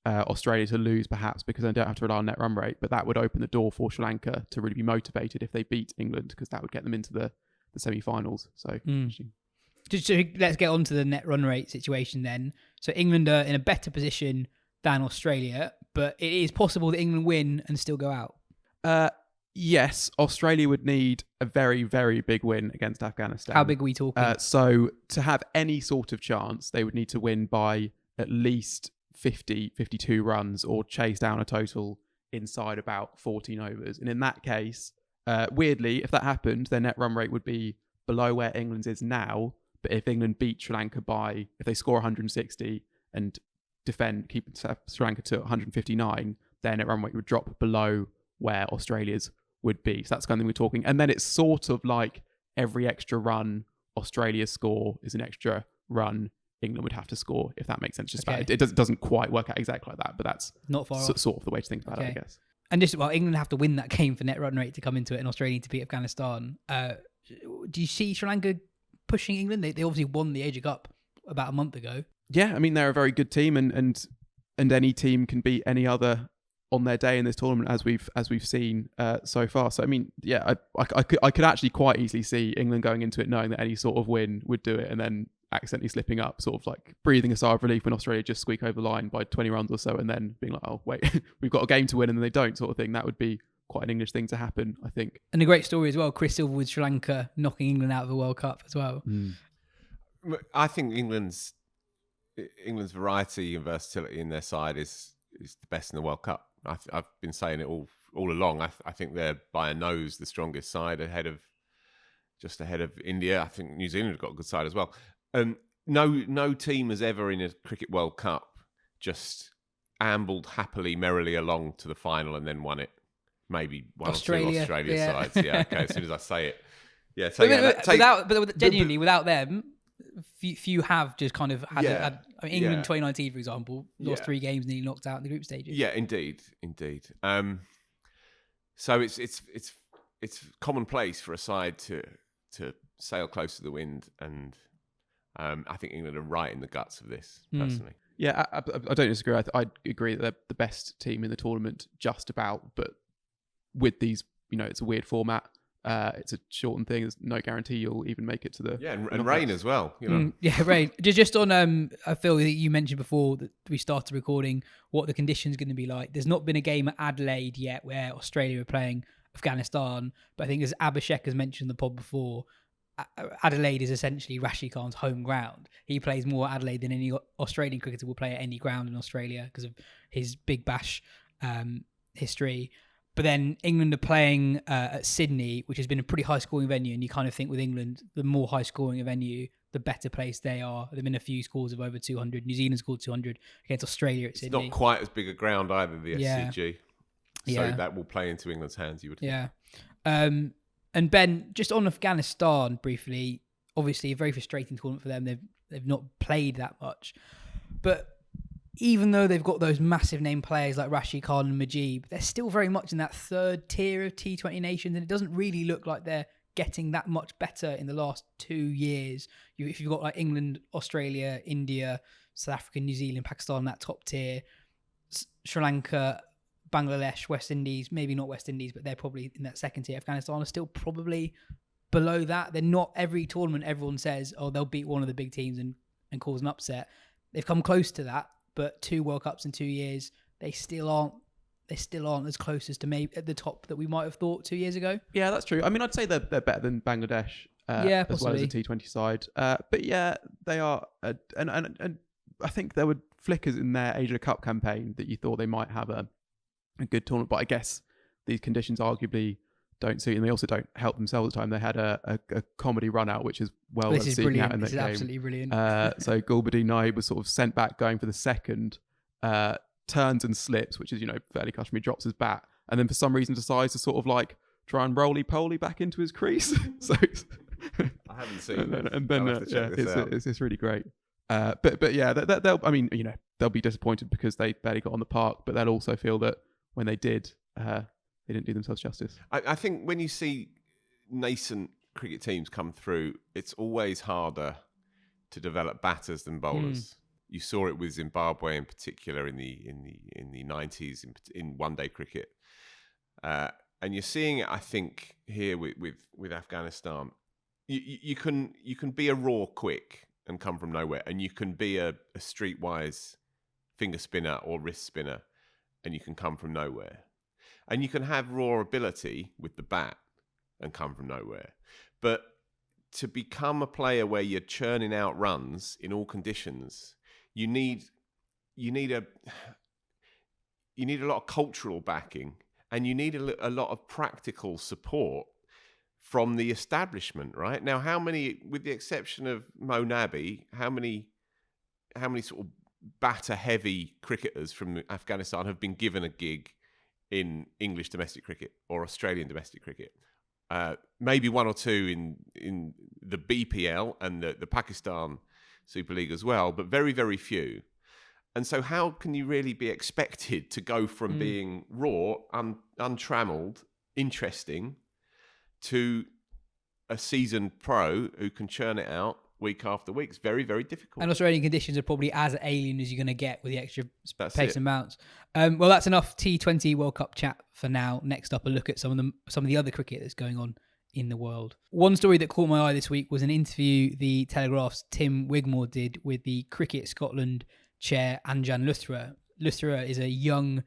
Australia to lose, perhaps, because they don't have to rely on net run rate. But that would open the door for Sri Lanka to really be motivated if they beat England, because that would get them into the semi-finals. So let's get on to the net run rate situation then. So England are in a better position than Australia, but it is possible that England win and still go out. Yes, Australia would need a very, very big win against Afghanistan. How big are we talking? So to have any sort of chance, they would need to win by at least 52 runs or chase down a total inside about 14 overs. And in that case, weirdly, if that happened, their net run rate would be below where England's is now. But if England beat Sri Lanka if they score 160 and keep Sri Lanka to 159, their net run rate would drop below where Australia's would be. So that's kind of thing we're talking. And then it's sort of like every extra run Australia score is an extra run England would have to score, if that makes sense. It doesn't quite work out exactly like that, but that's not far off. Sort of the way to think about it, I guess. And England have to win that game for net run rate to come into it, and Australia to beat Afghanistan. Do you see Sri Lanka pushing England? They obviously won the Asia Cup about a month ago. Yeah, I mean, they're a very good team, and any team can beat any other on their day in this tournament, as we've seen so far. So I mean, yeah, I could actually quite easily see England going into it knowing that any sort of win would do it, and then accidentally slipping up, sort of like breathing a sigh of relief when Australia just squeak over the line by 20 runs or so, and then being like, oh wait, we've got a game to win, and then they don't, sort of thing. That would be quite an English thing to happen, I think. And a great story as well. Chris Silver with Sri Lanka knocking England out of the World Cup as well. I think England's variety and versatility in their side is the best in the World Cup. I've been saying it all along. I think they're by a nose the strongest side, just ahead of India. I think New Zealand have got a good side as well. No team has ever in a Cricket World Cup just ambled happily, merrily along to the final and then won it. Maybe one or two Australia sides. Yeah, okay. As soon as I say it, yeah. So genuinely, without them, few have just kind of had. I mean, England 2019, for example, lost 3 games and nearly knocked out in the group stages. Yeah, indeed. So it's commonplace for a side to sail close to the wind, and I think England are right in the guts of this personally. Yeah, I don't disagree. I agree that they're the best team in the tournament, just about. But with these, it's a weird format. It's a shortened thing. There's no guarantee you'll even make it to the and rain as well. Rain. Just on Phil, that you mentioned before that we started recording, what the conditions going to be like. There's not been a game at Adelaide yet where Australia are playing Afghanistan, but I think as Abhishek has mentioned in the pod before, Adelaide is essentially Rashid Khan's home ground. He plays more Adelaide than any Australian cricketer will play at any ground in Australia because of his Big Bash history. But then England are playing at Sydney, which has been a pretty high-scoring venue, and you kind of think with England, the more high-scoring a venue, the better place they are. There have been a few scores of over 200. New Zealand scored 200 against Australia at Sydney. It's not quite as big a ground either, the SCG. So that will play into England's hands, you would think. Yeah. And Ben, just on Afghanistan briefly, obviously a very frustrating tournament for them. They've not played that much. But even though they've got those massive name players like Rashid Khan and Majid, they're still very much in that third tier of T20 nations, and it doesn't really look like they're getting that much better in the last 2 years. If you've got like England, Australia, India, South Africa, New Zealand, Pakistan in that top tier, Sri Lanka, Bangladesh, West Indies, maybe not West Indies, but they're probably in that second tier. Afghanistan are still probably below that. They're not every tournament everyone says, oh, they'll beat one of the big teams and cause an upset. They've come close to that, but 2 World Cups in 2 years, they still aren't as close as to maybe at the top that we might have thought 2 years ago. Yeah, that's true. I mean, I'd say they're better than Bangladesh as well as the T20 side. But yeah, they are. And I think there were flickers in their Asia Cup campaign that you thought they might have a good tournament. But I guess these conditions arguably don't suit, and they also don't help themselves at the time. They had a comedy run out, which is well worth seeing out in that game. This is absolutely brilliant. So Gulbuddin Naib was sort of sent back going for the second, turns and slips, which is, fairly customary, drops his bat, and then for some reason decides to sort of like try and roly-poly back into his crease. So I haven't seen it. And then it's really great. But yeah, they'll be disappointed because they barely got on the park, but they'll also feel that when they did, they didn't do themselves justice. I think when you see nascent cricket teams come through, it's always harder to develop batters than bowlers. You saw it with Zimbabwe in particular in the 90s in one-day cricket, and you're seeing it, I think, here with Afghanistan. You can be a raw quick and come from nowhere, and you can be a streetwise finger spinner or wrist spinner, and you can come from nowhere. And you can have raw ability with the bat and come from nowhere. But to become a player where you're churning out runs in all conditions, you need a lot of cultural backing, and you need a lot of practical support from the establishment, right? Now, how many, with the exception of Mo Nabi, how many sort of batter-heavy cricketers from Afghanistan have been given a gig in English domestic cricket or Australian domestic cricket? Maybe 1 or 2 in the BPL and the Pakistan Super League as well, but very, very few. And so how can you really be expected to go from being raw, untrammeled, interesting, to a seasoned pro who can churn it out week after week? It's very, very difficult. And Australian conditions are probably as alien as you're going to get with the extra pace and bounce. Well, that's enough T20 World Cup chat for now. Next up, a look at some of the other cricket that's going on in the world. One story that caught my eye this week was an interview the Telegraph's Tim Wigmore did with the Cricket Scotland chair Anjan Luthra. Luthra is a young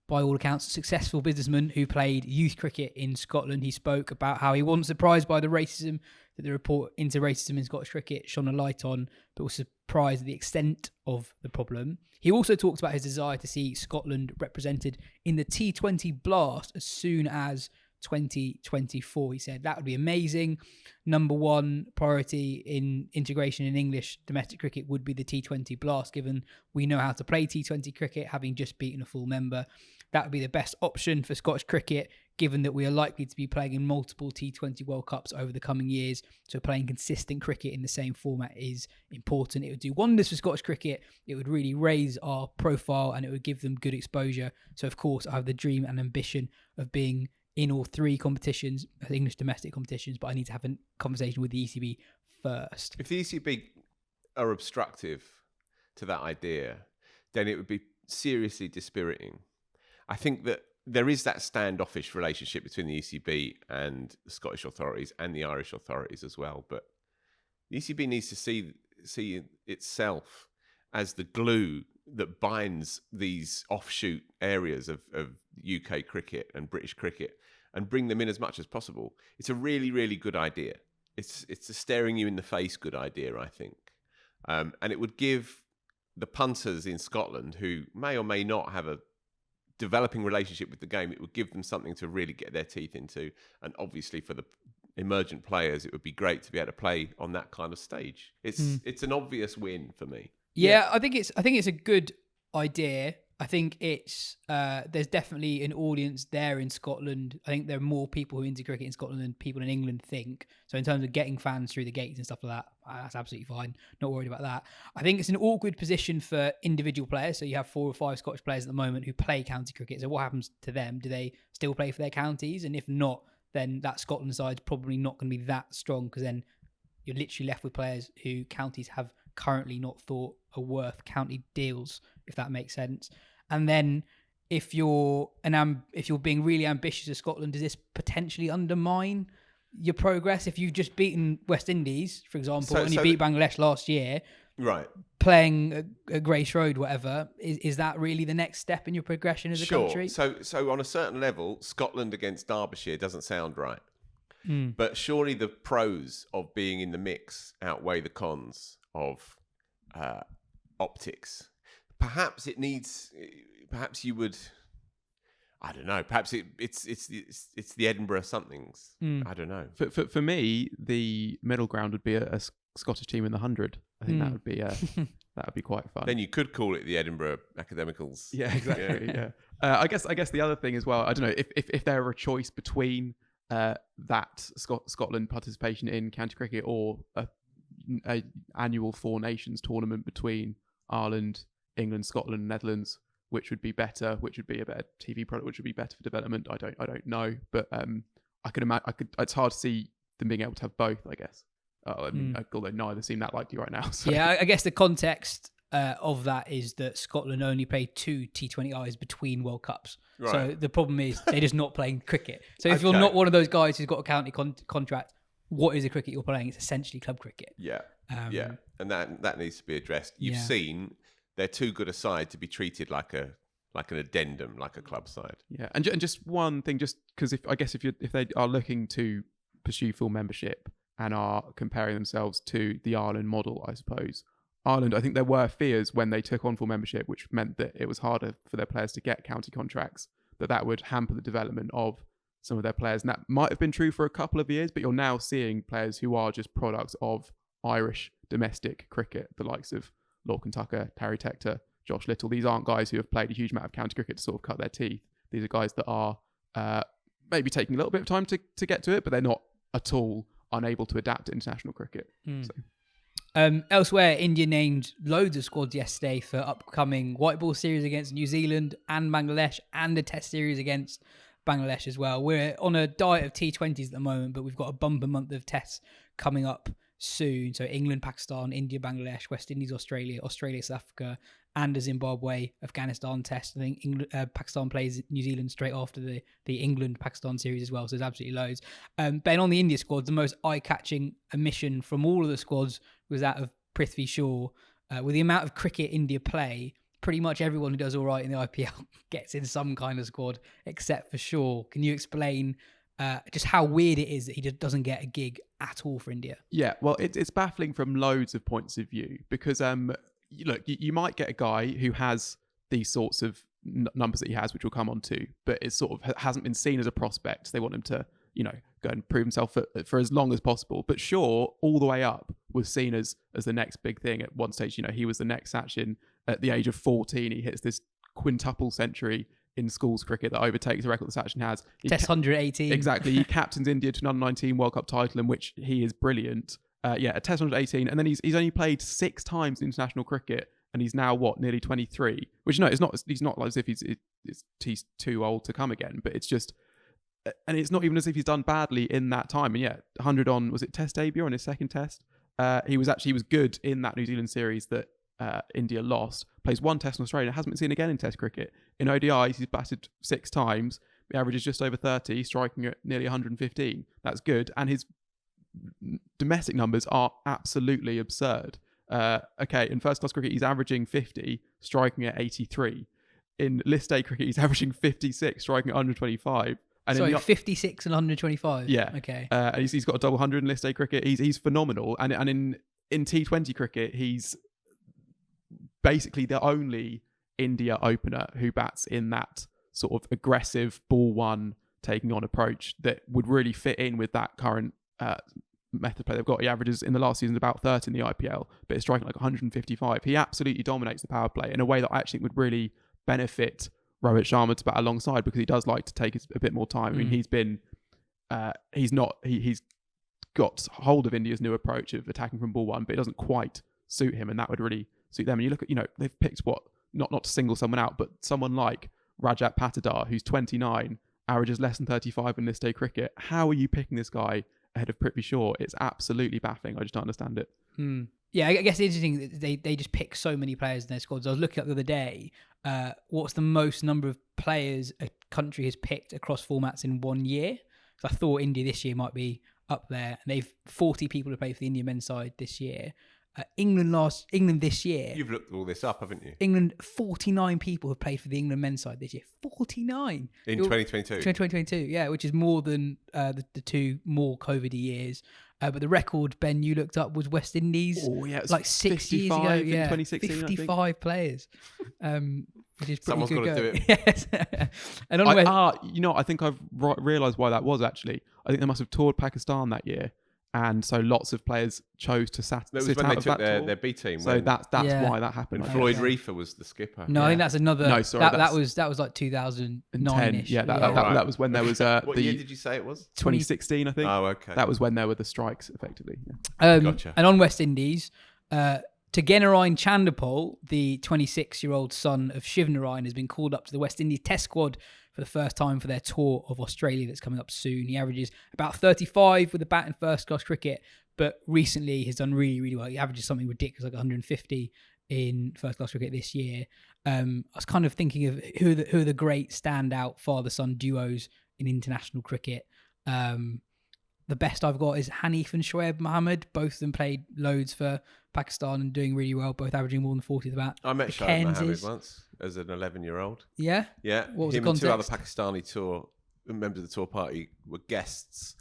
by all accounts, a successful businessman who played youth cricket in Scotland. He spoke about how he wasn't surprised by the racism that the report into racism in Scottish cricket shone a light on, but was surprised at the extent of the problem. He also talked about his desire to see Scotland represented in the T20 Blast as soon as 2024. He said that would be amazing. Number one priority in integration in English domestic cricket would be the T20 Blast, given we know how to play T20 cricket, having just beaten a full member. That would be the best option for Scottish cricket, given that we are likely to be playing in multiple T20 World Cups over the coming years. So playing consistent cricket in the same format is important. It would do wonders for Scottish cricket. It would really raise our profile and it would give them good exposure. So of course, I have the dream and ambition of being in all three competitions, English domestic competitions, but I need to have a conversation with the ECB first. If the ECB are obstructive to that idea, then it would be seriously dispiriting. I think that there is that standoffish relationship between the ECB and the Scottish authorities and the Irish authorities as well. But the ECB needs to see itself as the glue that binds these offshoot areas of UK cricket and British cricket and bring them in as much as possible. It's a really, really good idea. It's a staring you in the face good idea, I think. And it would give the punters in Scotland, who may or may not have a developing relationship with the game, it would give them something to really get their teeth into. And obviously for the emergent players, it would be great to be able to play on that kind of stage. It's an obvious win for me. Yeah, I think it's a good idea. I think it's there's definitely an audience there in Scotland. I think there are more people who are into cricket in Scotland than people in England think. So in terms of getting fans through the gates and stuff like that, that's absolutely fine. Not worried about that. I think it's an awkward position for individual players. So you have 4 or 5 Scottish players at the moment who play county cricket. So what happens to them? Do they still play for their counties? And if not, then that Scotland side's probably not going to be that strong, because then you're literally left with players who counties have currently not thought are worth county deals, if that makes sense. And then if you're being really ambitious as Scotland, does this potentially undermine your progress? If you've just beaten West Indies, for example, and you beat Bangladesh last year, right, playing a Grace Road, whatever, is that really the next step in your progression as a country? So on a certain level, Scotland against Derbyshire doesn't sound right. But surely the pros of being in the mix outweigh the cons of optics. Perhaps you would, I don't know. Perhaps it's the Edinburgh somethings. I don't know. For me, the middle ground would be a Scottish team in the 100. I think that would be quite fun. Then you could call it the Edinburgh Academicals. Yeah, exactly. Yeah. I guess the other thing as well, I don't know if there were a choice between that Scotland participation in county cricket or a annual 4 nations tournament between Ireland, England, Scotland, Netherlands, which would be better, which would be a better TV product, which would be better for development. I don't know, but I could imagine. It's hard to see them being able to have both, I guess. Although neither seem that likely right now. So. Yeah, I guess the context of that is that Scotland only played 2 T20Is between World Cups. Right. So the problem is they're just not playing cricket. So if you're not one of those guys who's got a county contract, what is the cricket you're playing? It's essentially club cricket. Yeah, and that needs to be addressed. You've seen they're too good a side to be treated like an addendum, like a club side. Yeah, and just one thing, just because if they are looking to pursue full membership and are comparing themselves to the Ireland model, I suppose. Ireland, I think there were fears when they took on full membership, which meant that it was harder for their players to get county contracts, that would hamper the development of some of their players. And that might have been true for a couple of years, but you're now seeing players who are just products of Irish domestic cricket, the likes of Lorcan Tucker, Terry Tector, Josh Little. These aren't guys who have played a huge amount of county cricket to sort of cut their teeth. These are guys that are maybe taking a little bit of time to get to it, but they're not at all unable to adapt to international cricket. So. Elsewhere, India named loads of squads yesterday for upcoming white ball series against New Zealand and Bangladesh, and the test series against Bangladesh as well. We're on a diet of T20s at the moment, but we've got a bumper month of tests coming up soon. So England, Pakistan, India, Bangladesh, West Indies, Australia, South Africa, and a Zimbabwe, Afghanistan test. I think Pakistan plays New Zealand straight after the England-Pakistan series as well. So there's absolutely loads. Ben, on the India squad, the most eye-catching omission from all of the squads was that of Prithvi Shaw. With the amount of cricket India play, pretty much everyone who does all right in the IPL gets in some kind of squad, except for Shaw. Can you explain just how weird it is that he just doesn't get a gig at all for India? Yeah, well, it's baffling from loads of points of view because, look, you might get a guy who has these sorts of numbers that he has, which we'll come on to, but it sort of hasn't been seen as a prospect. They want him to, go and prove himself for as long as possible. But Shaw, all the way up, was seen as the next big thing. At one stage, he was the next Sachin. At the age of 14, he hits this quintuple century in schools cricket that overtakes the record that Sachin has. Test 118. Exactly. He captains India to an under-19 World Cup title, in which he is brilliant. A Test 118, and then he's only played 6 times in international cricket, and he's now nearly 23. Which it's not. He's not as if he's too old to come again, but it's just, and it's not even as if he's done badly in that time. And 100 on, was it Test debut or on his second Test? He was good in that New Zealand series that India lost. Plays 1 Test in Australia. Hasn't been seen again in Test cricket. In ODIs, he's batted 6 times. The average is just over 30, striking at nearly 115. That's good, and his domestic numbers are absolutely absurd. In first class cricket, he's averaging 50, striking at 83. In list A cricket, he's averaging 56, striking at 125. And 56 and 125. Yeah. Okay. And he's got a double 100 in list A cricket. He's phenomenal. And in T20 cricket, he's basically the only India opener who bats in that sort of aggressive ball one taking on approach that would really fit in with that current method play they've got. He averages in the last season about 30 in the IPL, but it's striking like 155. He absolutely dominates the power play in a way that I actually think would really benefit Rohit Sharma to bat alongside, because he does like to take a bit more time. I mean, he's got hold of India's new approach of attacking from ball one, but it doesn't quite suit him, and that would really suit them. And you look at, they've picked not to single someone out, but someone like Rajat Patidar, who's 29, averages less than 35 in list day cricket. How are you picking this guy ahead of Prithvi Shaw? It's absolutely baffling. I just don't understand it. Yeah, I guess it's interesting that they just pick so many players in their squads. I was looking up the other day, what's the most number of players a country has picked across formats in 1 year? So I thought India this year might be up there. And they've 40 people to play for the Indian men's side this year. England this year. You've looked all this up, haven't you? England, 49 people have played for the England men's side this year. 49 in 2022. 2022, yeah, which is more than the 2 more COVID years. But the record, Ben, you looked up, was West Indies. Oh yeah, like 6 years ago. In Yeah, 2016, 55 players. Which is pretty Someone's good got to going. do it. Yes. And on I think I've realised why that was actually. I think they must have toured Pakistan that year. And so lots of players chose to sit That was out when they of took that tour. their B team. So that's why that happened. And I Floyd think. Reefer was the skipper. No, I think that's another. No, sorry, that was like 2009-ish. Yeah, that was when there was What year did you say it was? 2016, I think. Oh, okay. That was when there were the strikes, effectively. Yeah. Gotcha. And on West Indies, Tagenarine Chanderpaul, the 26-year-old son of Shivnarine, has been called up to the West Indies Test squad for the first time for their tour of Australia that's coming up soon. He averages about 35 with a bat in first-class cricket, but recently has done really, really well. He averages something ridiculous, like 150 in first-class cricket this year. I was kind of thinking of who are the great standout father-son duos in international cricket. The best I've got is Hanif and Shoaib Mohammed. Both of them played loads for Pakistan and doing really well, both averaging more than 40 to the bat. I met Shoaib Mohammed once as an 11-year-old. Yeah? Yeah. What was Him the and 2 other context? Pakistani tour members of the tour party were guests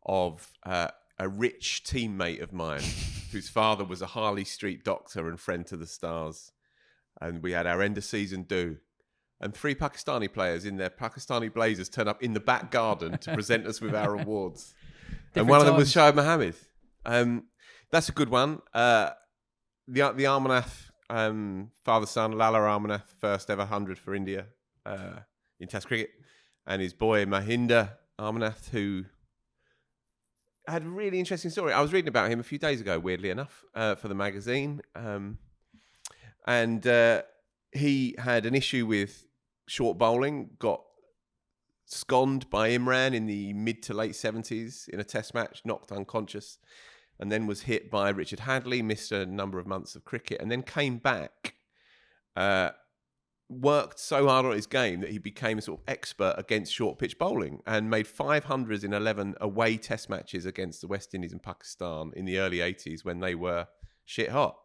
of a rich teammate of mine whose father was a Harley Street doctor and friend to the stars. And we had our end of season do. And 3 Pakistani players in their Pakistani blazers turned up in the back garden to present us with our awards. And one of them was Shoaib Mohammed. That's a good one. The Amarnath, father-son, Lala Amarnath, first ever 100 for India in Test cricket. And his boy Mahinder Amarnath, who had a really interesting story. I was reading about him a few days ago, weirdly enough, for the magazine. And he had an issue with short bowling, got sconned by Imran in the mid to late 70s in a test match, knocked unconscious, and then was hit by Richard Hadley, missed a number of months of cricket, and then came back, worked so hard on his game that he became a sort of expert against short pitch bowling and made 500s in 11 away test matches against the West Indies and Pakistan in the early 80s when they were shit hot.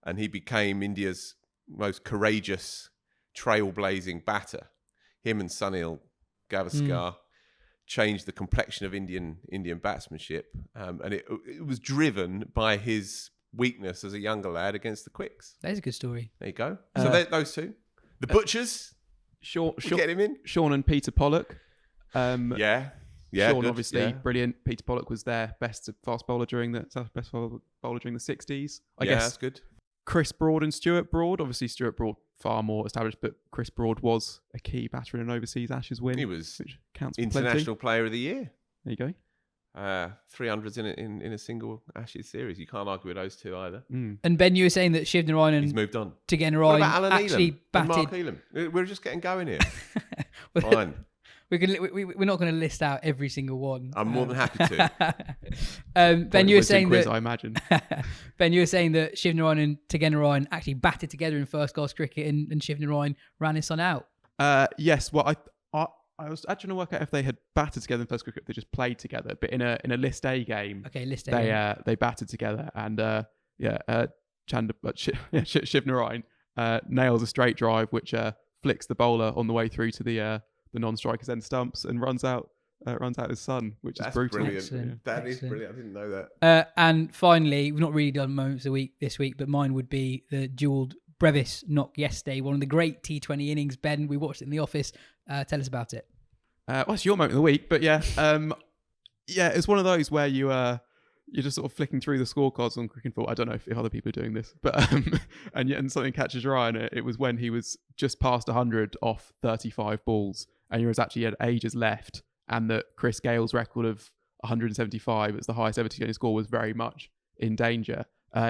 And he became India's most courageous, trailblazing batter. Him and Sunil Gavaskar changed the complexion of Indian batsmanship, and it was driven by his weakness as a younger lad against the quicks. That's a good story. There you go. So those two, the butchers. Get him in. Sean and Peter Pollock. Yeah, Sean good, obviously brilliant. Peter Pollock was their best fast bowler during the 60s. I guess that's good. Chris Broad and Stuart Broad. Obviously, Stuart Broad far more established, but Chris Broad was a key batter in an overseas Ashes win. He was which counts for International Player of the Year. There you go. 300s in a single Ashes series. You can't argue with those two either. And Ben, you were saying that Shivnarine He's moved on. Tagenarine actually Elam batted. and Mark Elam. We're just getting going here. Fine. We're not going to list out every single one. I'm more than happy to. Ben, you were saying quiz, that. I imagine. Ben, you were saying that Shivnarine and Tagenarine actually batted together in first class cricket, and Shivnarine ran his son out. Yes. Well, I was actually going to work out if they had batted together in first cricket, if they just played together. But in a List A game, List A. They batted together, and Shivnarine nails a straight drive, which flicks the bowler on the way through to the non-strikers end stumps and runs out his son, which is brutal. Brilliant. Excellent. That is brilliant. I didn't know that. And finally, we've not really done moments of the week this week, but mine would be the Dewald Brevis knock yesterday, one of the great T20 innings. Ben, we watched it in the office. Tell us about it. Well, it's your moment of the week, but it's one of those where you're just sort of flicking through the scorecards on Cricket. I don't know if other people are doing this, but and something catches your eye, and it was when he was just past 100 off 35 balls, and he had ages left, and that Chris Gale's record of 175 as the highest ever T20 score was very much in danger.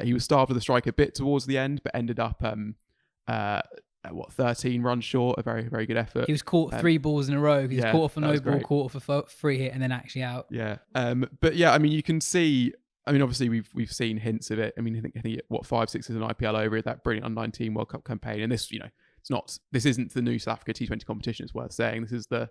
He was starved with a strike a bit towards the end, but ended up 13 runs short. A very, very good effort. He was caught 3 balls in a row. He was caught off a no ball, caught off a free hit, and then actually out. Yeah. But yeah, I mean, you can see. I mean, obviously we've seen hints of it. I mean, I think 5-6 is an IPL over that brilliant under-19 World Cup campaign, and this, this isn't the new South Africa T20 competition. It's worth saying this is the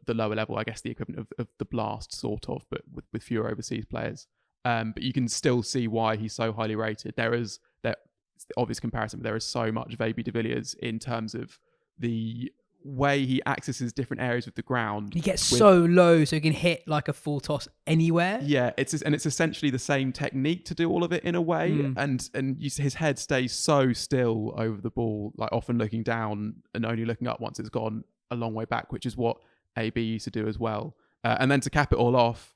lower level, I guess, the equivalent of the Blast, sort of, but with fewer overseas players. But you can still see why he's so highly rated. It's the obvious comparison, but there is so much of AB de Villiers in terms of the way he accesses different areas of the ground. He gets so low, so he can hit like a full toss anywhere. Yeah, it's essentially the same technique to do all of it in a way, and his head stays so still over the ball, like often looking down and only looking up once it's gone a long way back, which is what AB used to do as well. And then to cap it all off,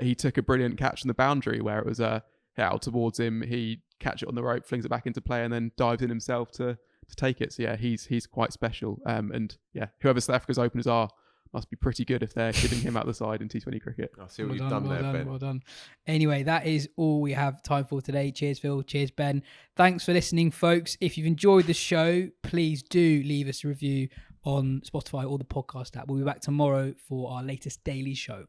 he took a brilliant catch on the boundary where it was out towards him. He catch it on the rope, flings it back into play, and then dives in himself to take it. So yeah, he's quite special. And yeah, whoever South Africa's openers are must be pretty good if they're giving him out the side in T20 cricket. I see what you've done there, Ben. Well done. Anyway, that is all we have time for today. Cheers, Phil. Cheers, Ben. Thanks for listening, folks. If you've enjoyed the show, please do leave us a review on Spotify or the podcast app. We'll be back tomorrow for our latest daily show.